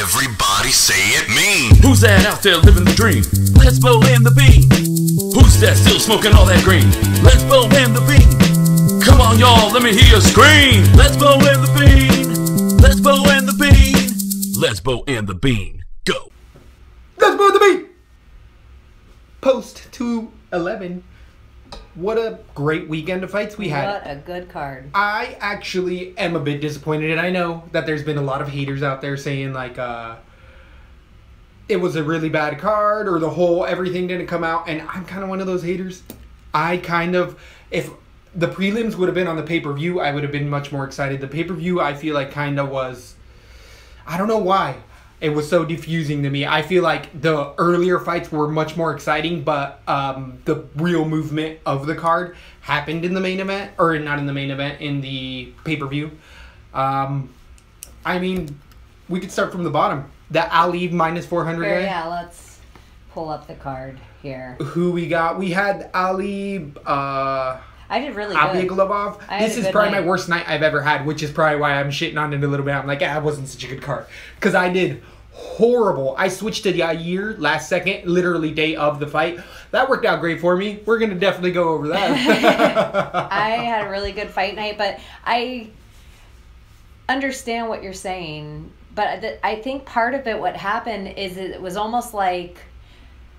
Everybody say it mean. Who's that out there living the dream? Let's blow in the bean. Who's that still smoking all that green? Let's blow in the bean. Come on y'all, let me hear you scream. Let's blow in the bean. Let's blow in the bean. Let's blow in the bean. Go. Let's blow in the bean. Post 211. What a great weekend of fights we had. What a good card. I actually am a bit disappointed, and I know that there's been a lot of haters out there saying, like, it was a really bad card, or the whole everything didn't come out, and I'm kind of one of those haters. If the prelims would have been on the pay-per-view, I would have been much more excited. The pay-per-view, I feel like, kind of was, I don't know why. It was so diffusing to me. I feel like the earlier fights were much more exciting, but the real movement of the card happened in the main event, or not in the main event, in the pay-per-view. I mean, we could start from the bottom. The Ali minus 400 guy. Yeah, let's pull up the card here. Who we got? We had Ali. I did really good. Ablyagulov. This is probably my worst night I've ever had, which is probably why I'm shitting on it a little bit. I'm like, it wasn't such a good card. Because I did horrible. I switched to Yair last second, literally day of the fight. That worked out great for me. We're going to definitely go over that. I had a really good fight night, but I understand what you're saying. But I think part of it, what happened, is it was almost like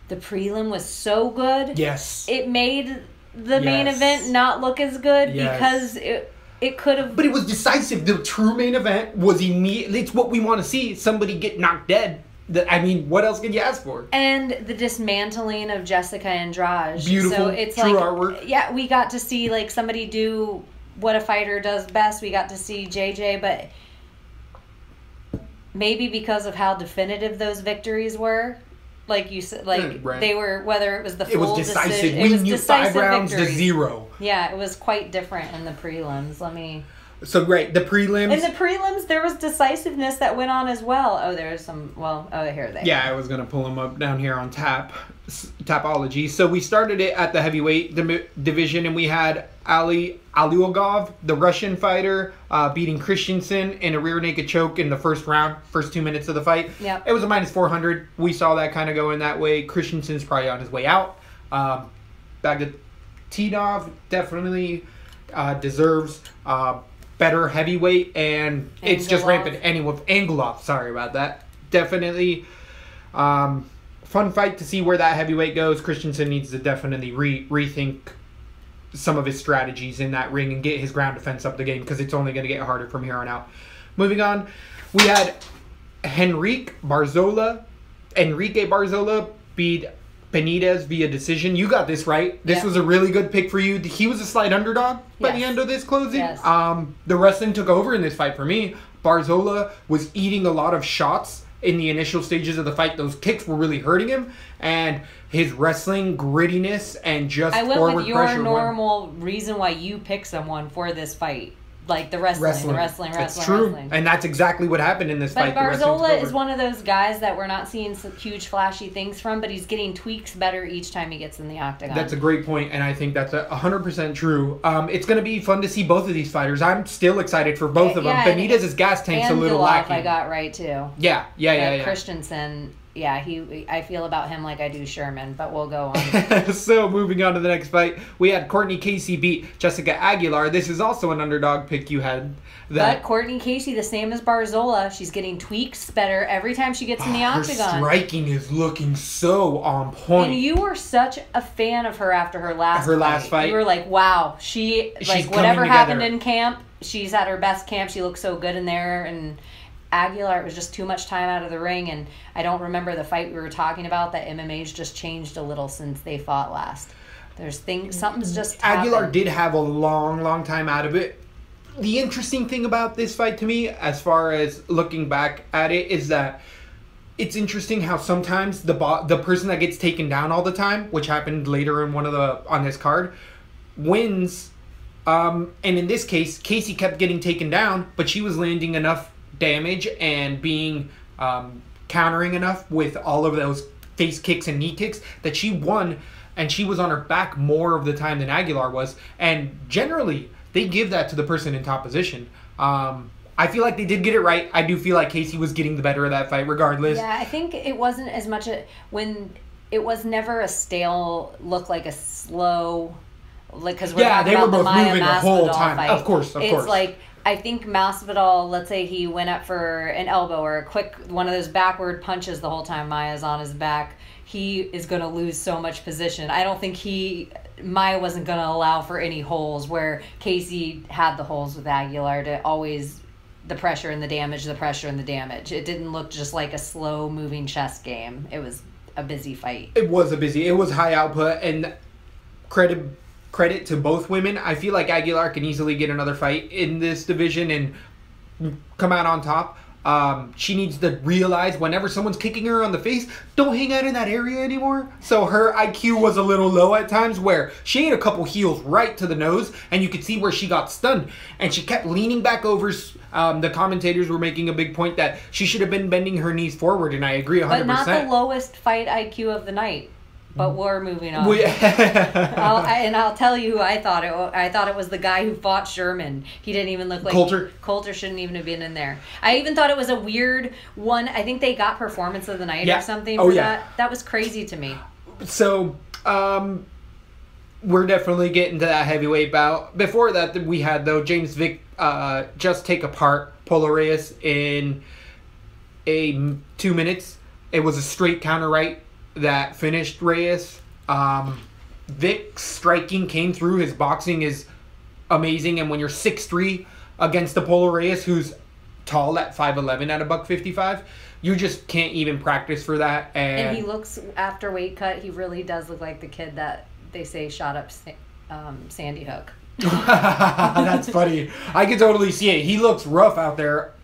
the prelim was so good. Yes. It made the main event not look as good because it could have. But it was decisive. The true main event was immediately. It's what we want to see. Somebody get knocked dead. I mean, what else could you ask for? And the dismantling of Jessica Andrade. Beautiful. So it's true like, artwork. Yeah, we got to see like somebody do what a fighter does best. We got to see JJ, but maybe because of how definitive those victories were. Like you said, like they were, whether it was the full it was decisive. decision. We knew 5 rounds to 0. Yeah, it was quite different in the prelims. So great, the prelims. In the prelims, there was decisiveness that went on as well. Oh, there's some. Well, here they. Yeah, I was gonna pull them up down here on Tapology. So we started it at the heavyweight division, and we had Ablyagulov, the Russian fighter, beating Christensen in a rear naked choke in the first round, first 2 minutes of the fight. Yeah. It was a minus 400. We saw that kind of going that way. Christensen's probably on his way out. Bagdatidov definitely deserves better heavyweight, and it's just rampant. Angelov, sorry about that. Definitely fun fight to see where that heavyweight goes. Christensen needs to definitely rethink some of his strategies in that ring and get his ground defense up the game, because it's only going to get harder from here on out. Moving on, we had Enrique Barzola beat Benitez via decision. You got this right. This was a really good pick for you. He was a slight underdog by the end of this closing. Yes. The wrestling took over in this fight for me. Barzola was eating a lot of shots in the initial stages of the fight. Those kicks were really hurting him, and his wrestling grittiness and just forward pressure. I went with your normal reason why you picked someone for this fight. Like the wrestling. It's true. And that's exactly what happened in this fight. But Barzola is one of those guys that we're not seeing some huge flashy things from, but he's getting tweaks better each time he gets in the octagon. That's a great point, and I think that's 100% true. It's going to be fun to see both of these fighters. I'm still excited for both of them. Benitez's gas tank's a little lacking. I got right too. Yeah. Christensen. Yeah, I feel about him like I do Sherman, but we'll go on. So, moving on to the next fight, we had Courtney Casey beat Jessica Aguilar. This is also an underdog pick you had. But Courtney Casey, the same as Barzola, she's getting tweaks better every time she gets in the octagon. Her striking is looking so on point. And you were such a fan of her after her last fight. You were like, wow, she's like, whatever happened in camp, she's at her best camp. She looks so good in there, and Aguilar, it was just too much time out of the ring, and I don't remember the fight we were talking about. That MMA's just changed a little since they fought last. Something's just Aguilar happened. did have a long time out of it. The interesting thing about this fight to me, as far as looking back at it, is that it's interesting how sometimes the person that gets taken down all the time, which happened later in on this card, wins. And in this case, Casey kept getting taken down, but she was landing enough damage and being countering enough with all of those face kicks and knee kicks that she won, and she was on her back more of the time than Aguilar was. And generally, they give that to the person in top position. I feel like they did get it right. I do feel like Casey was getting the better of that fight regardless. Yeah, I think it wasn't as much when it was never a stale look, like a slow, like, because we're talking about the Maia Masvidal fight. Of course. It's like, I think Masvidal, let's say he went up for an elbow or a quick one of those backward punches the whole time Maia's on his back, he is going to lose so much position. I don't think Maia wasn't going to allow for any holes, where Casey had the holes with Aguilar to always the pressure and the damage, the pressure and the damage. It didn't look just like a slow moving chess game. It was a busy fight. It was high output, and credit to both women. I feel like Aguilar can easily get another fight in this division and come out on top. She needs to realize whenever someone's kicking her on the face, don't hang out in that area anymore. So her IQ was a little low at times, where she ate a couple heels right to the nose, and you could see where she got stunned, and she kept leaning back over. The commentators were making a big point that she should have been bending her knees forward, and I agree 100%. But not the lowest fight IQ of the night. But we're moving on. I'll tell you who I thought it was. I thought it was the guy who fought Sherman. He didn't even look like... Coulter shouldn't even have been in there. I even thought it was a weird one. I think they got Performance of the Night or something for that. That was crazy to me. So, we're definitely getting to that heavyweight bout. Before that, we had, though, James Vick just take apart Polo Reyes in 2 minutes. It was a straight counter right that finished Reyes. Vic's striking came through. His boxing is amazing. And when you're 6'3" against the Polo Reyes, who's tall at 5'11" at $155, you just can't even practice for that. And he looks, after weight cut, he really does look like the kid that they say shot up Sandy Hook. That's funny. I can totally see it. He looks rough out there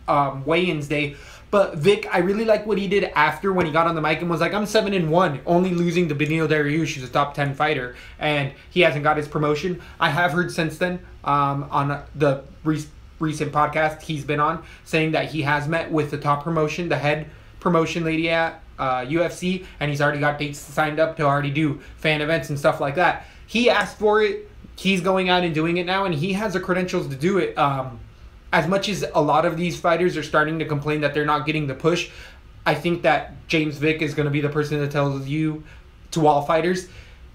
weigh-ins day. But Vic, I really like what he did after, when he got on the mic and was like, I'm 7-1, only losing to Beneil Dariush, who's a top 10 fighter, and he hasn't got his promotion. I have heard since then on the recent podcast he's been on, saying that he has met with the top promotion, the head promotion lady at UFC, and he's already got dates signed up to already do fan events and stuff like that. He asked for it. He's going out and doing it now, and he has the credentials to do it. As much as a lot of these fighters are starting to complain that they're not getting the push, I think that James Vick is going to be the person that tells you, to all fighters,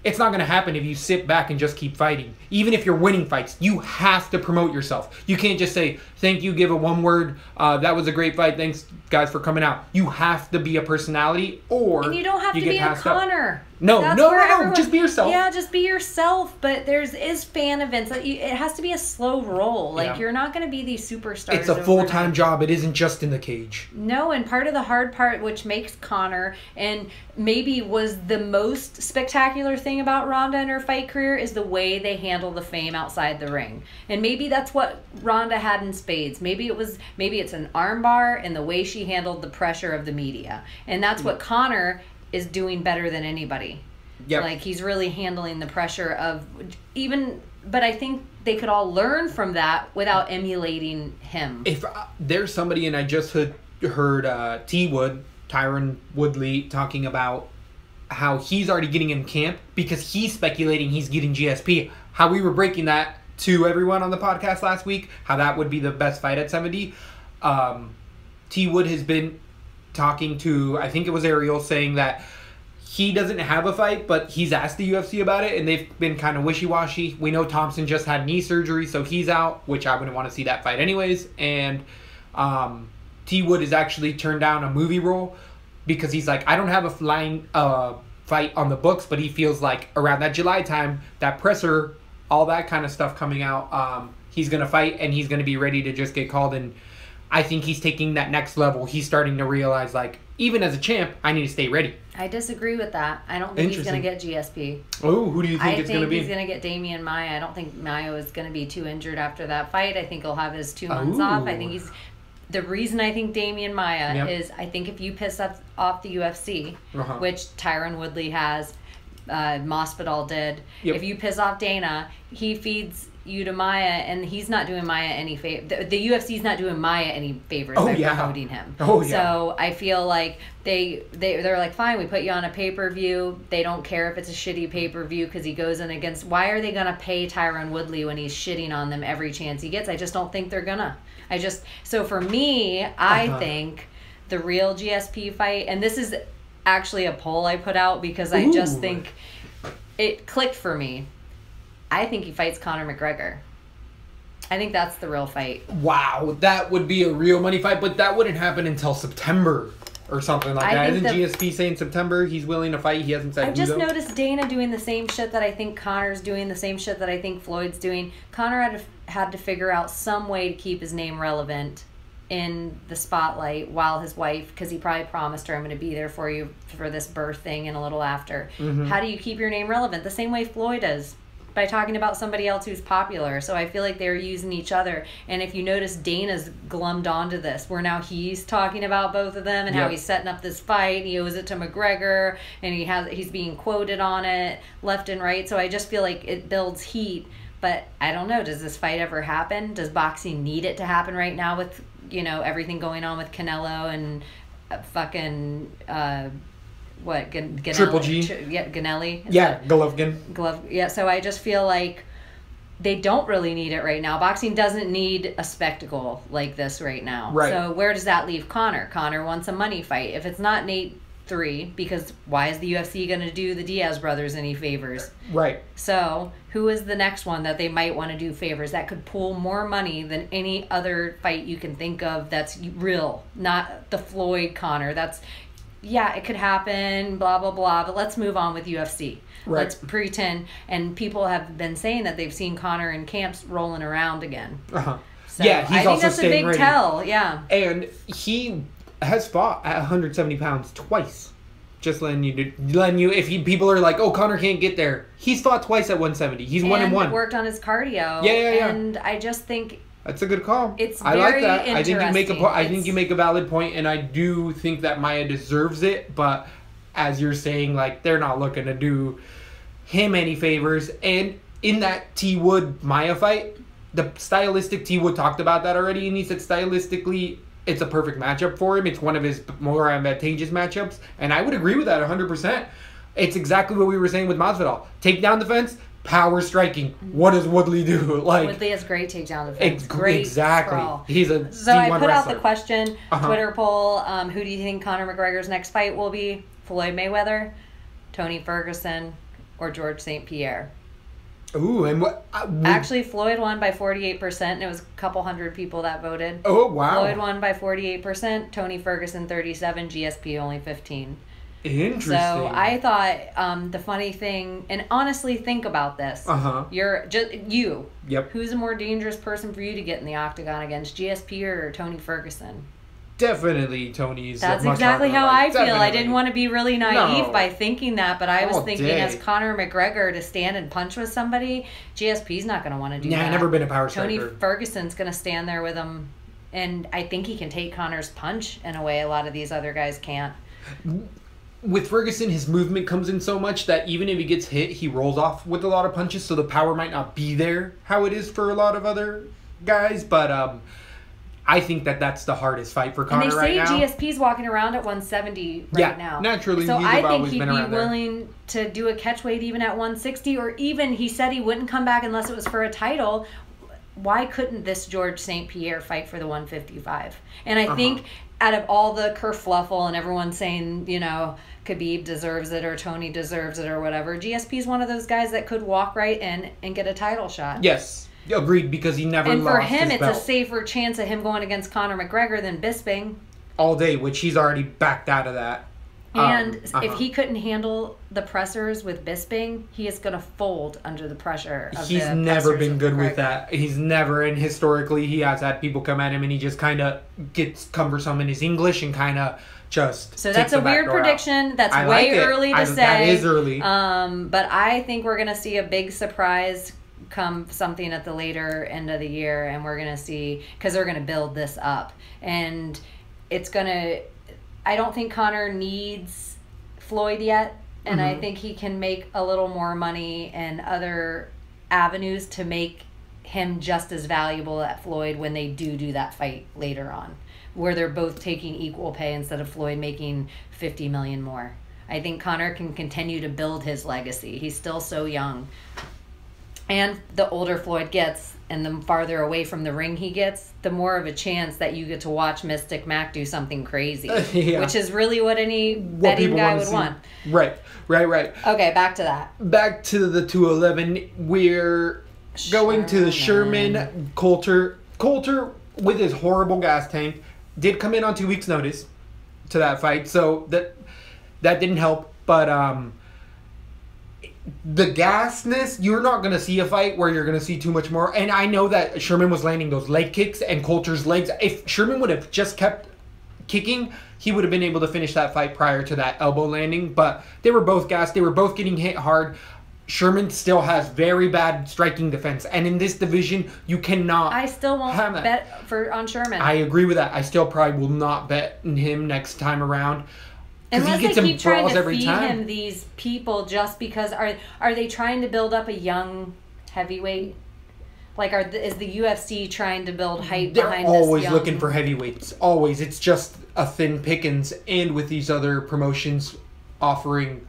it's not going to happen if you sit back and just keep fighting. Even if you're winning fights, you have to promote yourself. You can't just say, thank you, give it one word, that was a great fight, thanks guys for coming out. You have to be a personality, or and you don't have to be a Conor. No, just be yourself. Yeah, just be yourself. But is fan events. It has to be a slow roll. Like, you're not going to be these superstars. It's a full-time job. It isn't just in the cage. No, and part of the hard part, which makes Conor, and maybe was the most spectacular thing about Ronda and her fight career, is the way they handle the fame outside the ring. And maybe that's what Ronda had in spades. Maybe it's an armbar and the way she handled the pressure of the media. And that's what Conor is doing better than anybody. Yep. Like, he's really handling the pressure of but I think they could all learn from that without emulating him. If there's somebody, and I just heard Tyron Woodley, talking about how he's already getting in camp because he's speculating he's getting GSP. How we were breaking that to everyone on the podcast last week, how that would be the best fight at 70. T Wood has been talking to, I think it was Ariel, saying that he doesn't have a fight, but he's asked the UFC about it, and they've been kind of wishy-washy. We know Thompson just had knee surgery, so he's out, which I wouldn't want to see that fight anyways. And T Wood has actually turned down a movie role because he's like, I don't have a flying fight on the books, but he feels like around that July time, that presser, all that kind of stuff coming out, he's going to fight, and he's going to be ready to just get called. And I think he's taking that next level. He's starting to realize, like, even as a champ, I need to stay ready. I disagree with that. I don't think he's going to get GSP. Oh, who do you think it's going to be? I think he's going to get Damian Maia. I don't think Maia is going to be too injured after that fight. I think he'll have his 2 months off. I think the reason I think Damian Maia is, I think if you piss off the UFC, which Tyron Woodley has, Masvidal did, if you piss off Dana, he feeds you to Maia, and he's not doing Maia any favor. The UFC's not doing Maia any favors by promoting him. So I feel like they're like, fine, we put you on a pay-per-view. They don't care if it's a shitty pay-per-view because he goes in against. Why are they gonna pay Tyron Woodley when he's shitting on them every chance he gets? I just don't think they're gonna. So for me, I think the real GSP fight, and this is actually a poll I put out because I just think it clicked for me. I think he fights Conor McGregor. I think that's the real fight. Wow, that would be a real money fight, but that wouldn't happen until September or something like that. Isn't GSP saying September he's willing to fight? He hasn't said. I just noticed Dana doing the same shit that I think Conor's doing, the same shit that I think Floyd's doing. Conor had to figure out some way to keep his name relevant in the spotlight while his wife, because he probably promised her, I'm going to be there for you for this birth thing and a little after. How do you keep your name relevant? The same way Floyd does, by talking about somebody else who's popular. So I feel like they're using each other. And if you notice, Dana's glummed onto this, where now he's talking about both of them and how he's setting up this fight. He owes it to McGregor, and he's being quoted on it left and right. So I just feel like it builds heat. But I don't know, does this fight ever happen? Does boxing need it to happen right now with, everything going on with Canelo and fucking... Ganelli? Triple G. Ganelli. Golovkin. Yeah, so I just feel like they don't really need it right now. Boxing doesn't need a spectacle like this right now. Right. So where does that leave Conor? Conor wants a money fight. If it's not Nate 3, because why is the UFC going to do the Diaz brothers any favors? Right. So who is the next one that they might want to do favors that could pull more money than any other fight you can think of that's real, not the Floyd Conor. That's... Yeah, it could happen, blah, blah, blah, but let's move on with UFC. Right. Let's pretend, and people have been saying that they've seen Conor in camps rolling around again. So yeah, he's I think also that's a big ready. tell, yeah. And he has fought at 170 pounds twice. Just letting you, if people are like, oh, Conor can't get there. He's fought twice at 170. He's 1-1. Worked on his cardio. Yeah. And I just think... That's a good call. It's I like that. I think you make a valid point, and I do think that Maia deserves it. But as you're saying, like, they're not looking to do him any favors. And in that T Wood Maia fight, the stylistic T Wood talked about that already, and he said stylistically it's a perfect matchup for him. It's one of his more advantageous matchups, and I would agree with that 100%. It's exactly what we were saying with Masvidal. Takedown defense. Power striking. What does Woodley do? Woodley has great takedown defense. Great exactly. sprawl. He's a So D1 I put wrestler. out the question, Twitter poll. Who do you think Conor McGregor's next fight will be? Floyd Mayweather, Tony Ferguson, or George St. Pierre? Ooh, and what? Actually, Floyd won by 48%, and it was a couple hundred people that voted. Oh, wow. Floyd won by 48%. Tony Ferguson 37%. GSP only 15%. Interesting. So I thought the funny thing, and honestly, think about this. You're just you. Yep. Who's a more dangerous person for you to get in the octagon against, GSP or Tony Ferguson? Definitely Tony's. That's exactly how I feel. I didn't want to be really naive by thinking that, but I was thinking as Conor McGregor to stand and punch with somebody, GSP's not going to want to do that. Yeah, never been a power striker. Tony Ferguson's going to stand there with him, and I think he can take Conor's punch in a way a lot of these other guys can't. With Ferguson, his movement comes in so much that even if he gets hit, he rolls off with a lot of punches, so the power might not be there how it is for a lot of other guys, but I think that's the hardest fight for Conor right now. And they say GSP's walking around at 170 right now. Naturally. So I think he'd be willing to do a catch weight even at 160, or even he said he wouldn't come back unless it was for a title. Why couldn't this George St. Pierre fight for the 155? And I think out of all the kerfluffle and everyone saying, Khabib deserves it or Tony deserves it or whatever, GSP's one of those guys that could walk right in and get a title shot. Yes. Agreed, because he never lost his belt. And for him, it's a safer chance of him going against Conor McGregor than Bisping. All day, which he's already backed out of that. And if he couldn't handle the pressers with Bisping, he is going to fold under the pressure of He's never been good with that. He's never, and historically, he has had people come at him, and he just kind of gets cumbersome in his English and kind of just So that's a weird prediction. That's way early to say. That is early. But I think we're going to see a big surprise come something at the later end of the year, and we're going to see, because they're going to build this up. And it's going to... I don't think Conor needs Floyd yet, and I think he can make a little more money in other avenues to make him just as valuable at Floyd when they do that fight later on, where they're both taking equal pay instead of Floyd making $50 million more. I think Conor can continue to build his legacy. He's still so young. And the older Floyd gets, and the farther away from the ring he gets, the more of a chance that you get to watch Mystic Mac do something crazy. Yeah. Which is really what any betting guy would want. Right. Okay, back to that. Back to the 211. We're going to the Sherman Coulter. Coulter, with his horrible gas tank, did come in on 2 weeks' notice to that fight, so that didn't help. But the gasness, you're not going to see a fight where you're going to see too much more. And I know that Sherman was landing those leg kicks and Coulter's legs. If Sherman would have just kept kicking, he would have been able to finish that fight prior to that elbow landing. But they were both gassed. They were both getting hit hard. Sherman still has very bad striking defense. And in this division, you cannot... I still won't bet on Sherman. I agree with that. I still probably will not bet on him next time around. Unless they keep trying to feed him these people just because... Are they trying to build up a young heavyweight? Like, is the UFC trying to build hype behind this? They're always looking for heavyweights. Always. It's just a thin pickings. And with these other promotions offering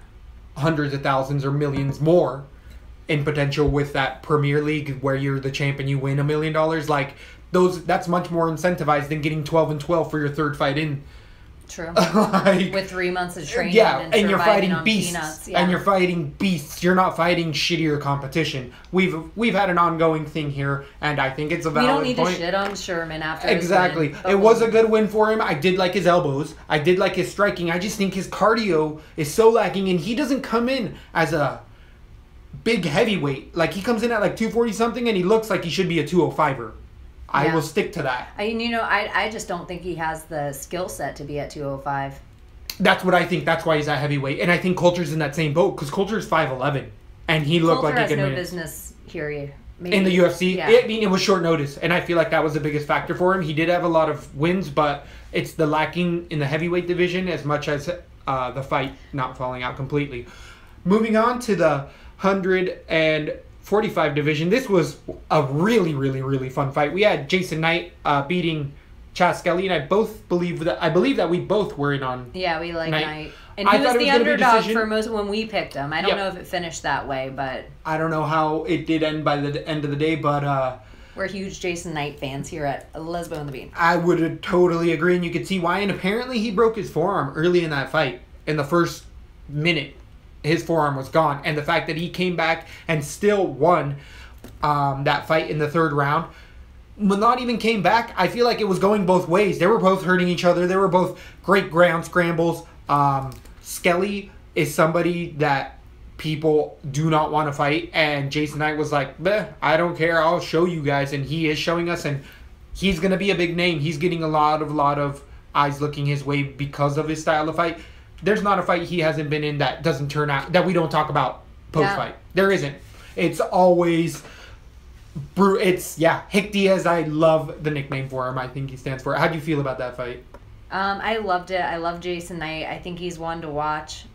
hundreds of thousands or millions more in potential with that Premier League where you're the champ and you win $1 million, like, that's much more incentivized than getting 12-12 for your third fight in. True. Like, with 3 months of training, and you're fighting beasts, peanuts, and you're fighting beasts. You're not fighting shittier competition. We've had an ongoing thing here, and I think it's a valid point. We don't need to shit on Sherman after exactly. His win, it was a good win for him. I did like his elbows. I did like his striking. I just think his cardio is so lacking, and he doesn't come in as a big heavyweight. Like, he comes in at like 240 something, and he looks like he should be a 205er. I will stick to that. I just don't think he has the skill set to be at 205. That's what I think. That's why he's at heavyweight. And I think Coulter's in that same boat because Coulter's 5'11", and he looked like he could win. Coulter has no business here. In the UFC? Yeah. It was short notice, and I feel like that was the biggest factor for him. He did have a lot of wins, but it's the lacking in the heavyweight division as much as the fight not falling out completely. Moving on to the 145 division. This was a really, really, really fun fight. We had Jason Knight beating Chaz Skelly, and I believe that we both were in on. Yeah, we like Knight. And he was the underdog for most when we picked him. I don't know if it finished that way, but I don't know how it did end by the end of the day, but we're huge Jason Knight fans here at Lesbo and the Bean. I would totally agree, and you could see why. And apparently he broke his forearm early in that fight. In the first minute, his forearm was gone, and the fact that he came back and still won that fight in the third round, but not even came back. I feel like it was going both ways. They were both hurting each other. They were both great ground scrambles. Skelly is somebody that people do not want to fight, and Jason Knight was like, I don't care, I'll show you guys, and he is showing us, and he's going to be a big name. He's getting a lot of eyes looking his way because of his style of fight. There's not a fight he hasn't been in that doesn't turn out, that we don't talk about post-fight. Yeah. There isn't. It's always... Hick Diaz, I love the nickname for him. I think he stands for it. How do you feel about that fight? I loved it. I love Jason Knight. I think he's one to watch.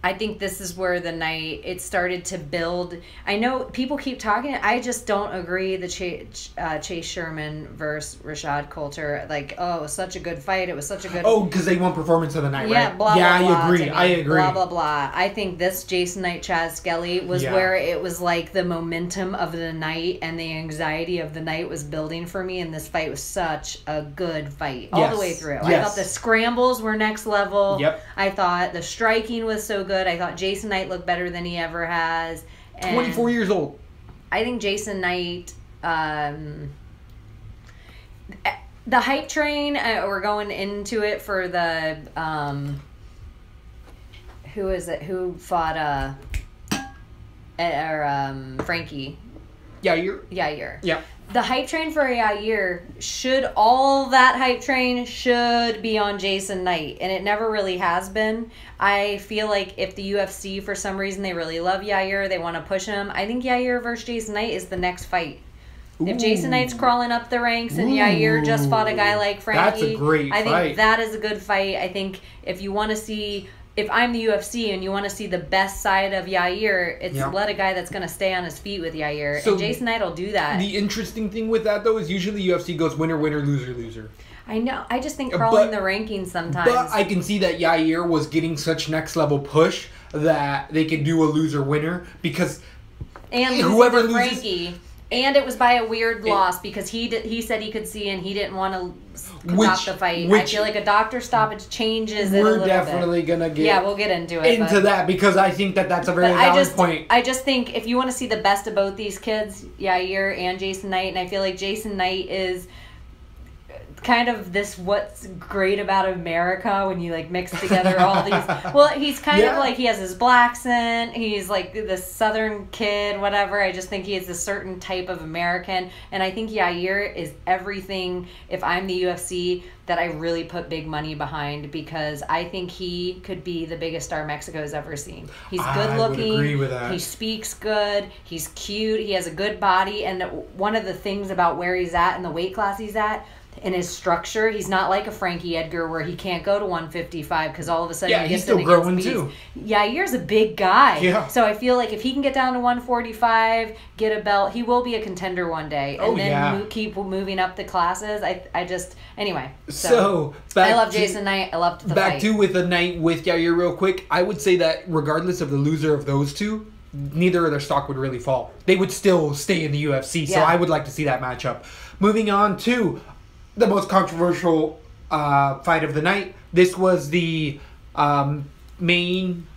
I think this is where the night it started to build. I know people keep talking. I just don't agree. The Chase Sherman versus Rashad Coulter. Like, it was such a good fight. It was such a good. Oh, because they won performance of the night, right? Blah, yeah, blah, I agree. I agree. Blah blah blah. I think this Jason Knight Chaz Skelly was where it was like the momentum of the night and the anxiety of the night was building for me, and this fight was such a good fight all the way through. Yes. I thought the scrambles were next level. Yep. I thought the striking was so good. I thought Jason Knight looked better than he ever has. And 24 years old. I think Jason Knight, the hype train, we're going into it for the, who is it? Who fought, Frankie? Yair. Yeah. The hype train for Yair that hype train should be on Jason Knight, and it never really has been. I feel like if the UFC, for some reason, they really love Yair, they want to push him, I think Yair versus Jason Knight is the next fight. Ooh. If Jason Knight's crawling up the ranks and Yair just fought a guy like Frankie, that's a great fight. I think that is a good fight. I think if you want to see... If I'm the UFC and you want to see the best side of Yair, it's let a guy that's going to stay on his feet with Yair. So and Jason Knight will do that. The interesting thing with that, though, is usually UFC goes winner, winner, loser, loser. I know. I just think crawling the rankings sometimes. But I can see that Yair was getting such next-level push that they could do a loser-winner because And whoever loses Frankie. And it was by a weird loss because he said he could see and he didn't want to stop the fight. I feel like a doctor stoppage changes it a little bit. We're definitely going to get yeah, we'll get into it. That because I think that's a very valid point. I just think if you want to see the best of both these kids, Yair and Jason Knight, and I feel like Jason Knight is kind of this what's great about America when you like mix together all these well he's kind of like he has his black accent, he's like this southern kid, whatever. I just think he is a certain type of American, and I think Yair is everything if I'm the UFC that I really put big money behind, because I think he could be the biggest star Mexico's ever seen. He's good looking, I would agree with that. He speaks good, he's cute, he has a good body, and one of the things about where he's at and the weight class he's at in his structure, he's not like a Frankie Edgar where he can't go to 155 because all of a sudden he's still growing too. Yair's a big guy. Yeah. So I feel like if he can get down to 145, get a belt, he will be a contender one day. And then keep moving up the classes. I just anyway. So I love Jason Knight. I loved the back fight. to with the Knight with Yair real quick. I would say that regardless of the loser of those two, neither of their stock would really fall. They would still stay in the UFC. So I would like to see that matchup. Moving on to the most controversial fight of the night. This was the main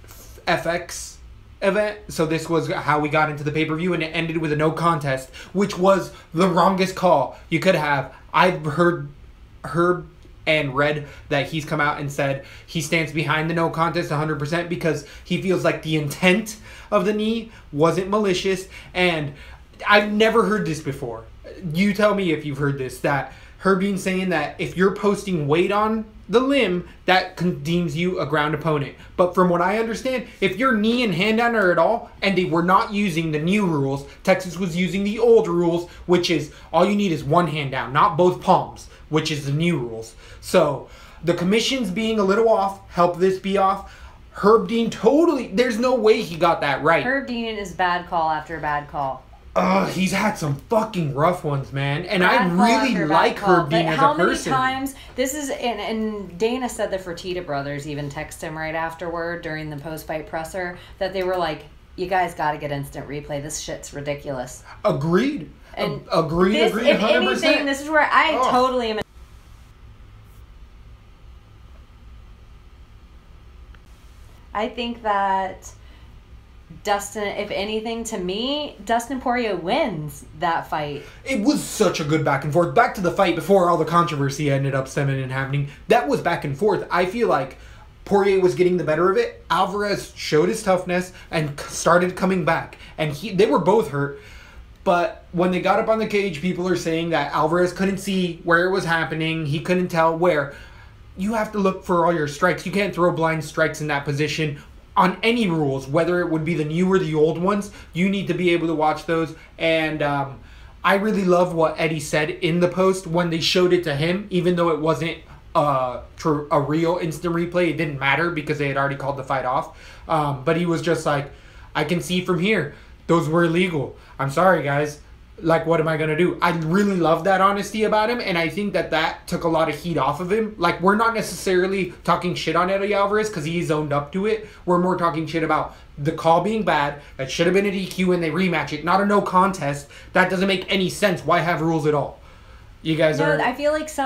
FX event. So this was how we got into the pay-per-view, and it ended with a no contest, which was the wrongest call you could have. I've heard and read that he's come out and said he stands behind the no contest 100% because he feels like the intent of the knee wasn't malicious. And I've never heard this before. You tell me if you've heard this, that Herb saying that if you're posting weight on the limb, that deems you a ground opponent. But from what I understand, if your knee and hand down are at all, and they were not using the new rules, Texas was using the old rules, which is all you need is one hand down, not both palms, which is the new rules. So the commission's being a little off, help this be off. Herb Dean there's no way he got that right. Herb Dean is bad call after bad call. He's had some fucking rough ones, man. And I really like Herb Dean as a person. How many times, this is, and Dana said the Fertitta brothers even texted him right afterward during the post-fight presser, that they were like, you guys got to get instant replay. This shit's ridiculous. Agreed. And agreed, 100%. If anything, this is where I totally am. I think that Dustin, if anything, to me, Dustin Poirier wins that fight. It was such a good back and forth. Back to the fight before all the controversy ended up stemming and happening. That was back and forth. I feel like Poirier was getting the better of it. Alvarez showed his toughness and started coming back. And they were both hurt. But when they got up on the cage, people are saying that Alvarez couldn't see where it was happening. He couldn't tell where. You have to look for all your strikes. You can't throw blind strikes in that position. On any rules, whether it would be the new or the old ones, you need to be able to watch those. And I really love what Eddie said in the post when they showed it to him, even though it wasn't a real instant replay. It didn't matter because they had already called the fight off. But he was just like, I can see from here, those were illegal. I'm sorry, guys. Like, what am I going to do? I really love that honesty about him, and I think that took a lot of heat off of him. Like, we're not necessarily talking shit on Eddie Alvarez because he's owned up to it. We're more talking shit about the call being bad. That should have been a DQ and they rematch it. Not a no contest. That doesn't make any sense. Why have rules at all? You guys are... I feel like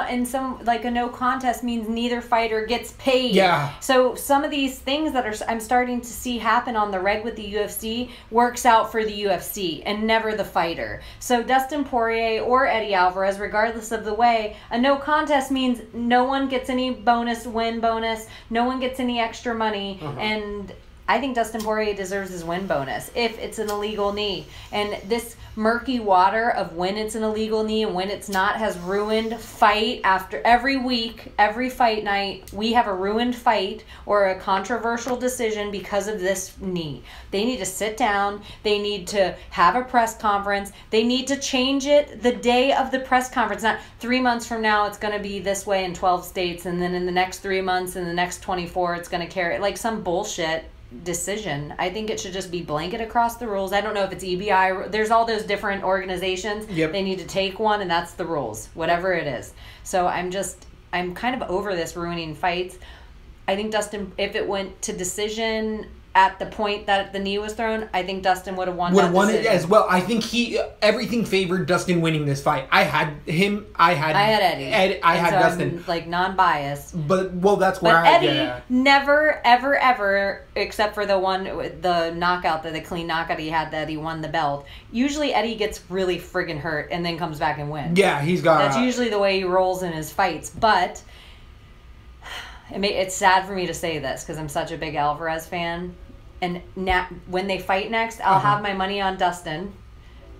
like a no contest means neither fighter gets paid. Yeah. So some of these things that I'm starting to see happen on the reg with the UFC works out for the UFC and never the fighter. So Dustin Poirier or Eddie Alvarez, regardless of the way, a no contest means no one gets any win bonus, no one gets any extra money, and I think Dustin Poirier deserves his win bonus if it's an illegal knee. And this murky water of when it's an illegal knee and when it's not has ruined fight after every week, every fight night. We have a ruined fight or a controversial decision because of this knee. They need to sit down. They need to have a press conference. They need to change it the day of the press conference. Not 3 months from now, it's going to be this way in 12 states. And then in the next 3 months, in the next 24, it's going to carry like some bullshit decision. I think it should just be blanket across the rules. I don't know if it's EBI. There's all those different organizations. Yep. They need to take one, and that's the rules, whatever it is. So I'm kind of over this ruining fights. I think Dustin, if it went to decision, at the point that the knee was thrown, I think Dustin would have won. Would have won it as well. I think everything favored Dustin winning this fight. I had him. I had Eddie. I had so Dustin. I'm, like, non-biased. But that's where Eddie never, ever, except for the knockout, the clean knockout he had that he won the belt. Usually Eddie gets really friggin' hurt and then comes back and wins. Yeah, he's got. That's usually the way he rolls in his fights, but. It's sad for me to say this because I'm such a big Alvarez fan. And when they fight next, I'll have my money on Dustin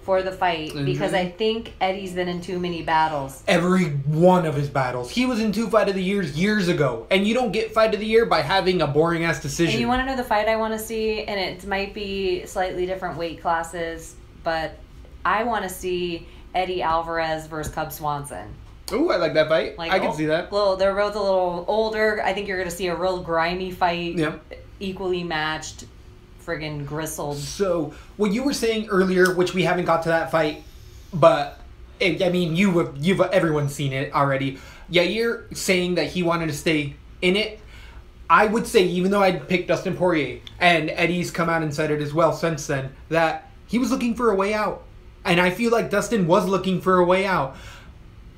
for the fight because I think Eddie's been in too many battles. Every one of his battles. He was in 2 Fight of the Years years ago. And you don't get Fight of the Year by having a boring-ass decision. And you want to know the fight I want to see? And it might be slightly different weight classes, but I want to see Eddie Alvarez versus Cub Swanson. Ooh, I like that fight. I can see that. They're both a little older. I think you're going to see a real grimy fight. Yep. Equally matched, friggin' gristled. So, what you were saying earlier, which we haven't got to that fight, but, I mean, you've everyone's seen it already. Yair saying that he wanted to stay in it. I would say, even though I'd picked Dustin Poirier, and Eddie's come out and said it as well since then, that he was looking for a way out. And I feel like Dustin was looking for a way out.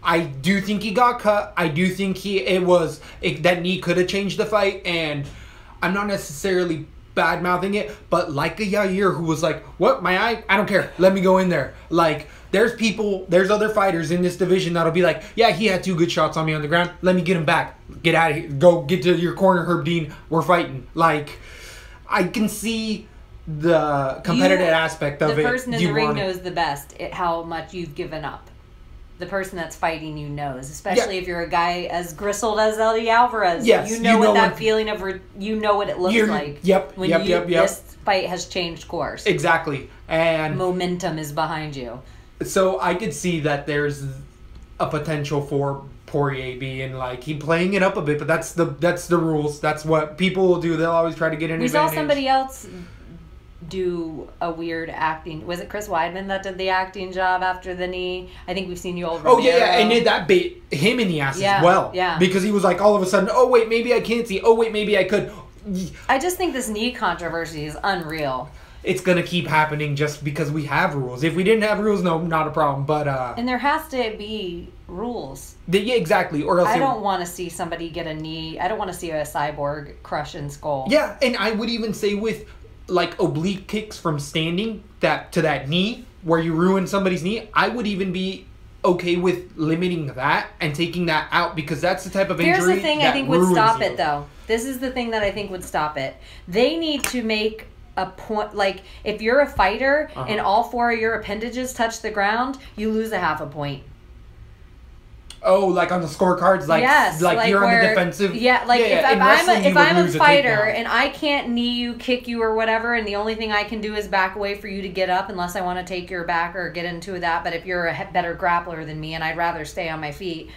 I do think he got cut. I do think that knee could have changed the fight, and I'm not necessarily bad-mouthing it, but like a Yair who was like, what, my eye? I don't care. Let me go in there. Like, there's other fighters in this division that'll be like, yeah, he had 2 good shots on me on the ground. Let me get him back. Get out of here. Go get to your corner, Herb Dean. We're fighting. Like, I can see the competitive aspect of it. The person in the ring knows the best how much you've given up. The person that's fighting you knows, especially if you're a guy as gristled as Eddie Alvarez. Yes, you know what that feeling of you know what it looks like. Yep. This fight has changed course. Exactly, and momentum is behind you. So I could see that there's a potential for Poirier being like he playing it up a bit, but that's the rules. That's what people will do. They'll always try to get an advantage. We saw somebody else do a weird acting. Was it Chris Weidman that did the acting job after the knee? I think we've seen you all. Oh yeah, and that bit him in the ass as well. Yeah, because he was like all of a sudden, oh wait, maybe I can't see. Oh wait, maybe I could. I just think this knee controversy is unreal. It's gonna keep happening just because we have rules. If we didn't have rules, no, not a problem. But and there has to be rules. Yeah, exactly. Or else I don't want to see somebody get a knee. I don't want to see a cyborg crush in skull. Yeah, and I would even say with like oblique kicks from standing to that knee where you ruin somebody's knee, I would even be okay with limiting that and taking that out because that's the type of injury. Here's the thing I think would stop it though. This is the thing that I think would stop it. They need to make a point, like if you're a fighter and all 4 of your appendages touch the ground, you lose a half a point. Oh, like on the scorecards, like yes, like you're on the defensive. Yeah, like if I'm a fighter and I can't knee you, kick you, or whatever, and the only thing I can do is back away for you to get up, unless I want to take your back or get into that. But if you're a better grappler than me, and I'd rather stay on my feet,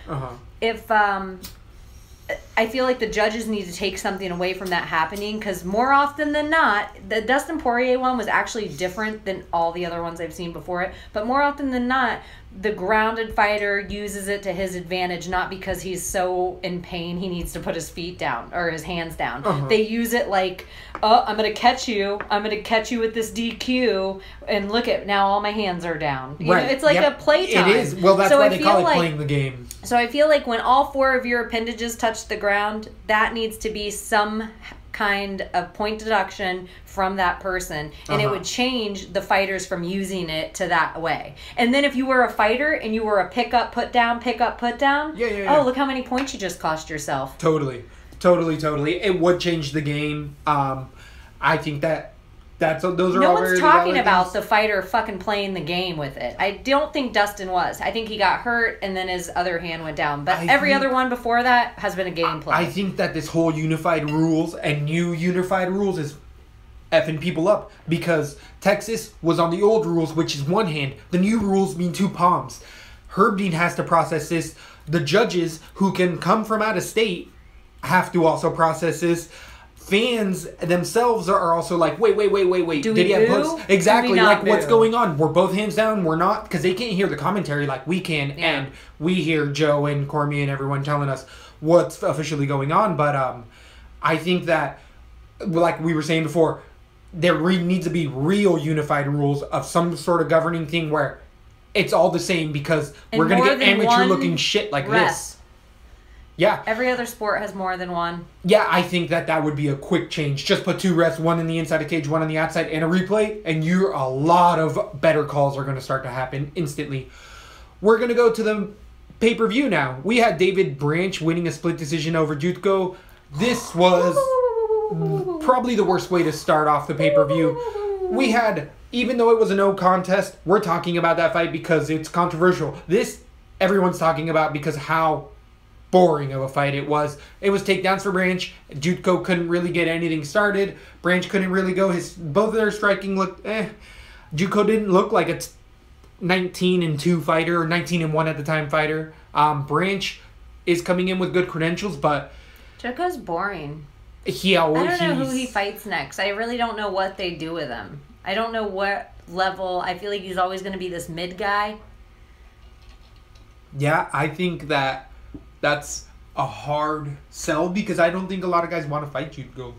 if I feel like the judges need to take something away from that happening because more often than not, the Dustin Poirier one was actually different than all the other ones I've seen before it. But more often than not, the grounded fighter uses it to his advantage, not because he's so in pain he needs to put his feet down or his hands down. They use it like, oh, I'm going to catch you. I'm going to catch you with this DQ. And look at, now all my hands are down. You know, it's like a playtime. It is. Well, that's why they call it playing the game. So I feel like when all 4 of your appendages touch the ground, that needs to be some kind of point deduction from that person, and it would change the fighters from using it to that way. And then if you were a fighter and you were a pick up, put down, oh, look how many points you just cost yourself. Totally. It would change the game. I think those are no one's talking about the fighter fucking playing the game with it. I don't think Dustin was. I think he got hurt and then his other hand went down. But every other one before that has been a gameplay. I think that this whole unified rules and new unified rules is effing people up because Texas was on the old rules, which is one hand. The new rules mean 2 palms. Herb Dean has to process this. The judges who can come from out of state have to also process this. Fans themselves are also like, wait. Did he have books? Exactly. Like, what's going on? We're both hands down. We're not. Because they can't hear the commentary like we can. Yeah. And we hear Joe and Cormier and everyone telling us what's officially going on. But I think that, like we were saying before, there needs to be real unified rules of some sort of governing thing where it's all the same, because we're going to get amateur-looking shit like this. Yeah. Every other sport has more than one. Yeah, I think that would be a quick change. Just put 2 refs, one in the inside of cage, one on the outside, and a replay, and a lot of better calls are going to start to happen instantly. We're going to go to the pay-per-view now. We had David Branch winning a split decision over Jutko. This was probably the worst way to start off the pay-per-view. We had, even though it was a no contest, we're talking about that fight because it's controversial. This, everyone's talking about because how boring of a fight it was. It was takedowns for Branch. Jutko couldn't really get anything started. Branch couldn't really go. Both of their striking looked Jutko didn't look like a 19-2 fighter, or 19-1 at the time fighter. Branch is coming in with good credentials, but Jutko's boring. I don't know who he fights next. I really don't know what they do with him. I don't know what level. I feel like he's always going to be this mid guy. Yeah, I think that's a hard sell, because I don't think a lot of guys want to fight Jutko.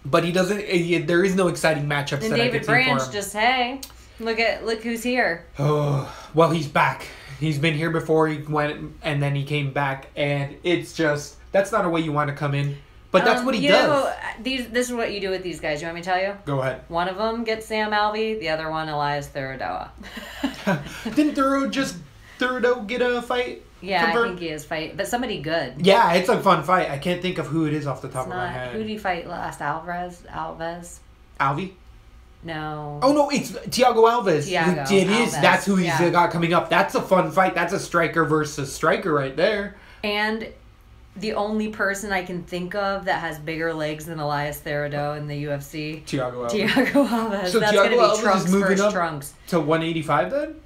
But he doesn't. There is no exciting matchups and that David I could Branch see for him. just, hey, look who's here. Oh, well, he's back. He's been here before. He went and then he came back, and it's just, that's not a way you want to come in. But that's what he does. This is what you do with these guys. You want me to tell you? Go ahead. One of them gets Sam Alvey. The other one, Elias Theodorou. Didn't Theodorou get a fight? Yeah, I think he is fight, but somebody good. Yeah, it's a fun fight. I can't think of who it is off the top of my head. Who did he fight last? Alves? Alvey? No. Oh no, it's Thiago Alves. It is. That's who he's got coming up. That's a fun fight. That's a striker versus striker right there. And the only person I can think of that has bigger legs than Elias Theodorou in the UFC, Thiago Alves. So that's Thiago gonna be Alves Trunks is moving versus up Trunks to 185 then?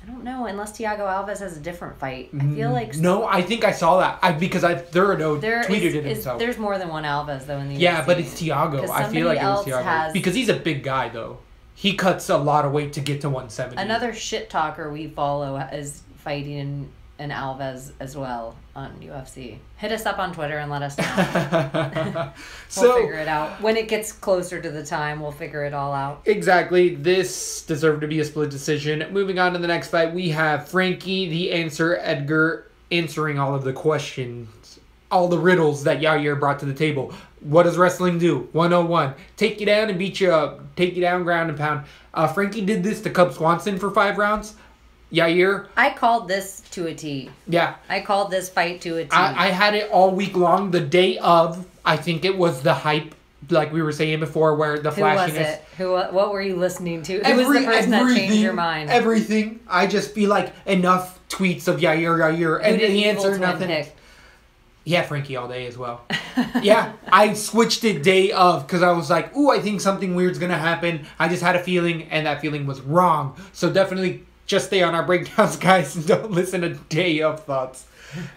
I don't know, unless Thiago Alves has a different fight. I feel like... No, I think I saw that. Because Theodorou tweeted it himself. There's more than one Alves, though, in the UFC. Yeah, but it's Thiago. I feel like it was Thiago. Because he's a big guy, though. He cuts a lot of weight to get to 170. Another shit talker we follow is fighting an Alves as well on UFC. Hit us up on Twitter and let us know. We'll figure it out. When it gets closer to the time, we'll figure it all out. Exactly. This deserved to be a split decision. Moving on to the next fight, we have Frankie the Answer Edgar answering all of the questions, all the riddles that Yair brought to the table. What does wrestling do? 101. Take you down and beat you up. Take you down, ground and pound. Frankie did this to Cub Swanson for 5 rounds. Yair. I called this to a T. Yeah. I called this fight to a T. I had it all week long. The day of, I think it was the hype, like we were saying before, where the flashiness. Who was it? What were you listening to? Who was the person that changed your mind? Everything. I just feel like enough tweets of Yair, and the answer nothing. Pick? Yeah, Frankie all day as well. Yeah, I switched it day of because I was like, ooh, I think something weird's going to happen. I just had a feeling, and that feeling was wrong. So definitely just stay on our breakdowns, guys, and don't listen to day of thoughts.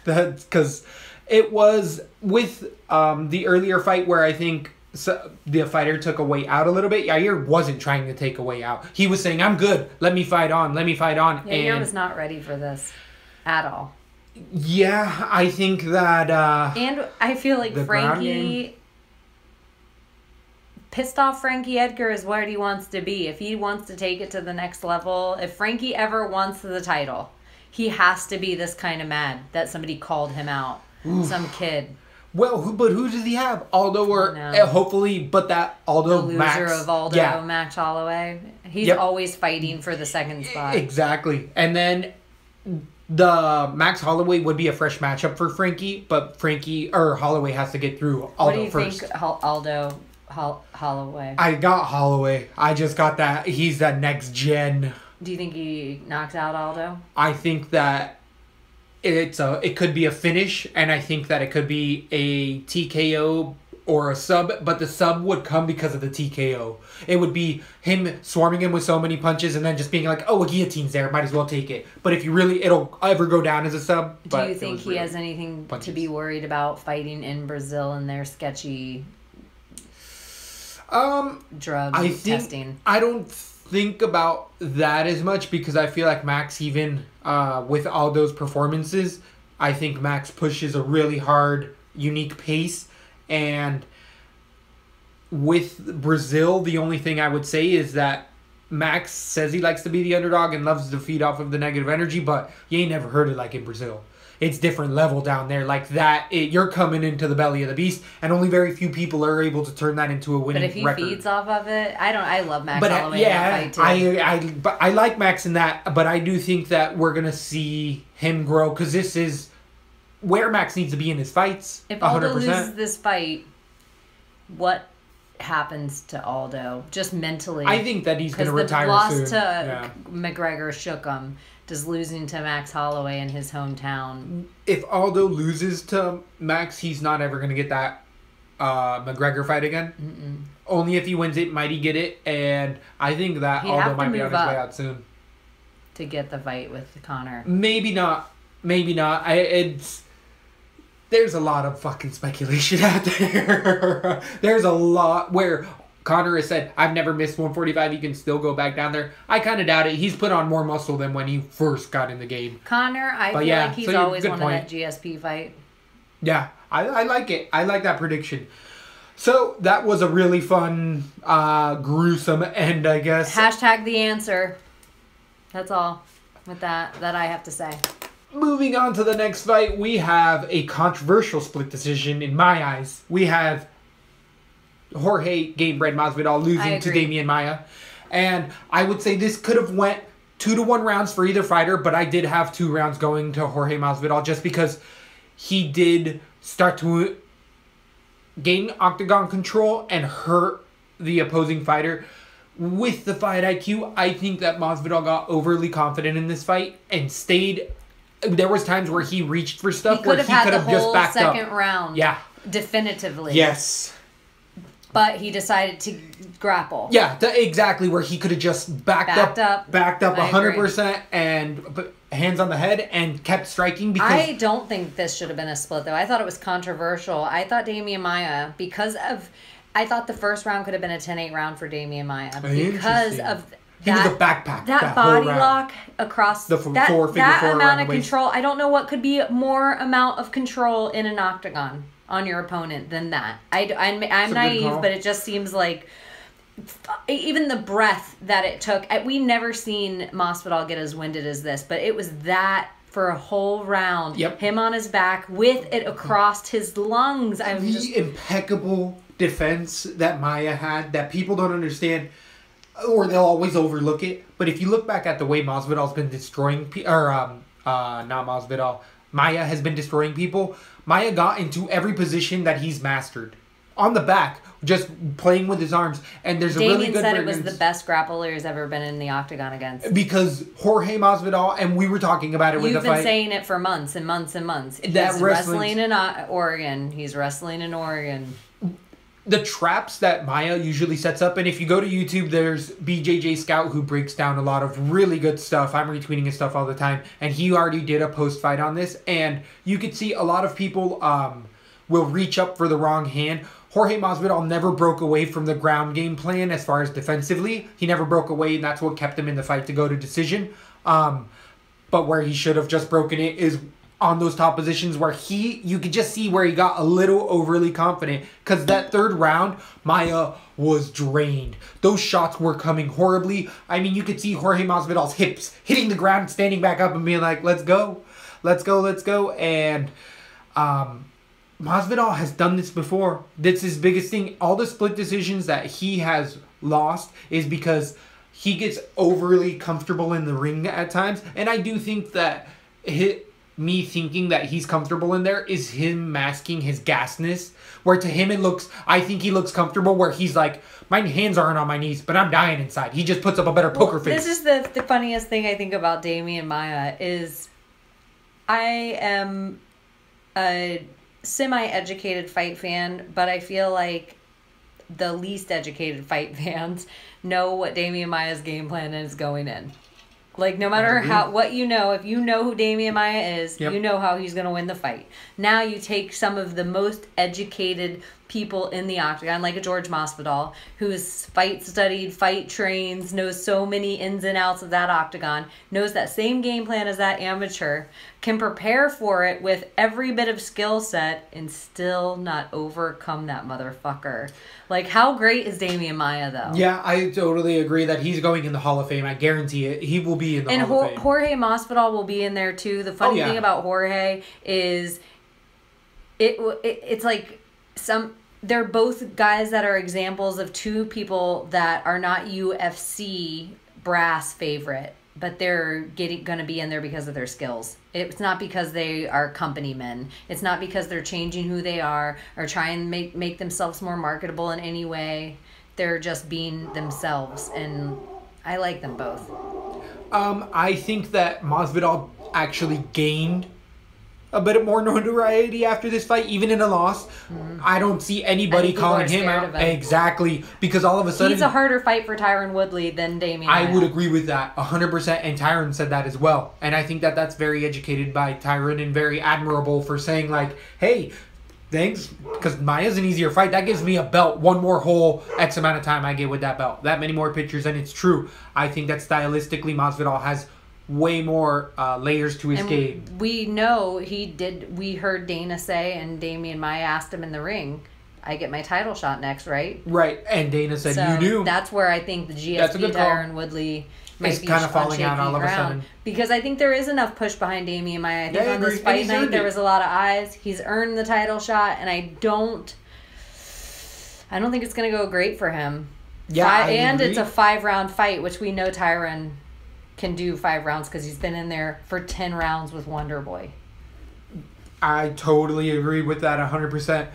That's because it was with the earlier fight where I think the fighter took a way out a little bit. Yair wasn't trying to take a way out. He was saying, I'm good. Let me fight on. Let me fight on. Yair was not ready for this at all. Yeah, I think that... and I feel like Frankie... Pissed off Frankie Edgar is where he wants to be. If he wants to take it to the next level, if Frankie ever wants the title, he has to be this kind of mad that somebody called him out. Oof. Some kid. Well, who does he have? Aldo or hopefully, but that Aldo, the loser Max, of Aldo, Max Holloway. He's always fighting for the second spot. Exactly. And then the Max Holloway would be a fresh matchup for Frankie, but Holloway has to get through Aldo first. What do you think, Aldo Holloway? I got Holloway. I just got that. He's that next gen. Do you think he knocks out Aldo? I think that it could be a finish, and I think that it could be a TKO or a sub, but the sub would come because of the TKO. It would be him swarming him with so many punches and then just being like, oh, a guillotine's there, might as well take it. But if you really, it'll ever go down as a sub. Do you think he has anything to be worried about fighting in Brazil and their sketchy drug testing? I don't think about that as much because I feel like Max, even with all those performances, I think Max pushes a really hard, unique pace, and with Brazil, the only thing I would say is that Max says he likes to be the underdog and loves to feed off of the negative energy, but you ain't never heard it like in Brazil. It's different level down there. Like that, you're coming into the belly of the beast, and only very few people are able to turn that into a winning record. But if he feeds off of it, I love Max Holloway in that fight too. I like Max in that, but I do think that we're going to see him grow, because this is where Max needs to be in his fights. If Aldo loses this fight, what happens to Aldo? Just mentally. I think that he's going to retire soon. Because the loss to McGregor shook him. Does losing to Max Holloway in his hometown. If Aldo loses to Max, he's not ever going to get that McGregor fight again. Mm-mm. Only if he wins it might he get it. And I think that Aldo might be on his way out soon. To get the fight with Conor. Maybe not. Maybe not. There's a lot of fucking speculation out there. There's a lot where Conor has said, I've never missed 145. He can still go back down there. I kind of doubt it. He's put on more muscle than when he first got in the game. Conor, I feel like he's always wanted that GSP fight. Yeah, I like it. I like that prediction. So that was a really fun, gruesome end, I guess. Hashtag the answer. That's all with that I have to say. Moving on to the next fight, we have a controversial split decision in my eyes. We have Jorge Gamebred Masvidal losing to Demian Maia. And I would say this could have went 2-1 rounds for either fighter, but I did have 2 rounds going to Jorge Masvidal just because he did start to gain octagon control and hurt the opposing fighter. With the fight IQ, I think that Masvidal got overly confident in this fight and stayed. There was times where he reached for stuff where he could have just backed up. Second round. Yeah. Definitively. Yes. But he decided to grapple. Yeah, exactly, where he could have just backed up 100% and put hands on the head and kept striking. Because I don't think this should have been a split, though. I thought it was controversial. I thought Demian Maia, I thought the first round could have been a 10-8 round for Demian Maia. Because of he was a backpack. That body lock across that amount of control. I don't know what could be more amount of control in an octagon on your opponent than that. I'm naive, but it just seems like even the breath that it took. We've never seen Masvidal get as winded as this, but it was that for a whole round. Yep. Him on his back with it across his lungs. Impeccable defense that Maia had that people don't understand, or they'll always overlook it. But if you look back at the way Masvidal's been destroying Maia has been destroying people. Maia got into every position that he's mastered. On the back, just playing with his arms. And there's a really good... Damien said it was the best grappler he's ever been in the octagon against. Because Jorge Masvidal, and we were talking about it with the fight... You've been saying it for months and months and months. He's wrestling in Oregon. He's wrestling in Oregon. The traps that Maia usually sets up, and if you go to YouTube, there's BJJ Scout who breaks down a lot of really good stuff. I'm retweeting his stuff all the time, and he already did a post-fight on this, and you could see a lot of people will reach up for the wrong hand. Jorge Masvidal never broke away from the ground game plan as far as defensively. He never broke away, and that's what kept him in the fight to go to decision. But where he should have just broken it is on those top positions where you could just see where he got a little overly confident, because that third round, Maia was drained. Those shots were coming horribly. I mean, you could see Jorge Masvidal's hips hitting the ground, standing back up and being like, let's go, let's go, let's go. And Masvidal has done this before. That's his biggest thing. All the split decisions that he has lost is because he gets overly comfortable in the ring at times. And I do think that me thinking that he's comfortable in there is him masking his gasness, where to him I think he looks comfortable, where he's like, my hands aren't on my knees, but I'm dying inside. He just puts up a better poker face. This is the funniest thing I think about Demian Maia is I am a semi-educated fight fan, but I feel like the least educated fight fans know what Demian Maia's game plan is going in. Like, no matter what you know, if you know who Demian Maia is, you know how he's going to win the fight. Now you take some of the most educated people in the octagon, like a George Masvidal, who's fight studied, fight trains, knows so many ins and outs of that octagon, knows that same game plan as that amateur, can prepare for it with every bit of skill set and still not overcome that motherfucker. Like, how great is Damian Maia, though? Yeah, I totally agree that he's going in the Hall of Fame. I guarantee it. He will be in the Hall of Fame. And Jorge Masvidal will be in there, too. The funny thing about Jorge is it's like they're both guys that are examples of two people that are not UFC brass favorite, but they're going to be in there because of their skills. It's not because they are company men. It's not because they're changing who they are or trying to make themselves more marketable in any way. They're just being themselves, and I like them both. I think that Masvidal actually gained a bit more notoriety after this fight, even in a loss. I don't see anybody calling him out. Exactly, because all of a sudden... He's a harder fight for Tyron Woodley than Damian Maia. I would agree with that 100%, and Tyron said that as well. And I think that that's very educated by Tyron and very admirable for saying, like, hey, thanks, because Maia's an easier fight. That gives me a belt. One more whole X amount of time I get with that belt. That many more pictures, and it's true. I think that stylistically, Masvidal has way more layers to his game. We know he did. We heard Dana say, and Damian Maia asked him in the ring, I get my title shot next, right? Right, and Dana said, you knew. That's where I think the GSP Tyron Woodley might be kind of falling out all of a sudden. Because I think there is enough push behind Damian Maia. I think on this fight night there was a lot of eyes. He's earned the title shot, and I don't think it's going to go great for him. Yeah, and it's a 5-round fight, which we know Tyron can do 5 rounds because he's been in there for 10 rounds with Wonder Boy. I totally agree with that 100%.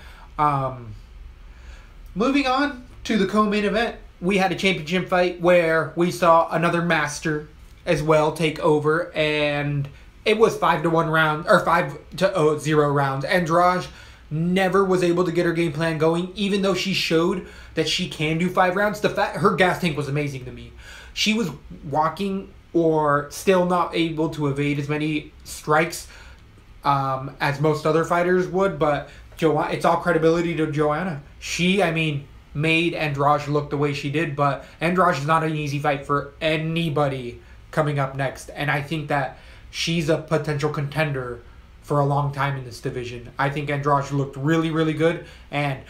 Moving on to the co-main event, we had a championship fight where we saw another master as well take over, and it was 5-1 round or 5-0 rounds. Andrade never was able to get her game plan going, even though she showed that she can do 5 rounds. Her gas tank was amazing to me. She was walking or still not able to evade as many strikes as most other fighters would, but it's all credibility to Joanna. She, made Andrade look the way she did, but Andrade is not an easy fight for anybody coming up next, and I think that she's a potential contender for a long time in this division. I think Andrade looked really, really good, and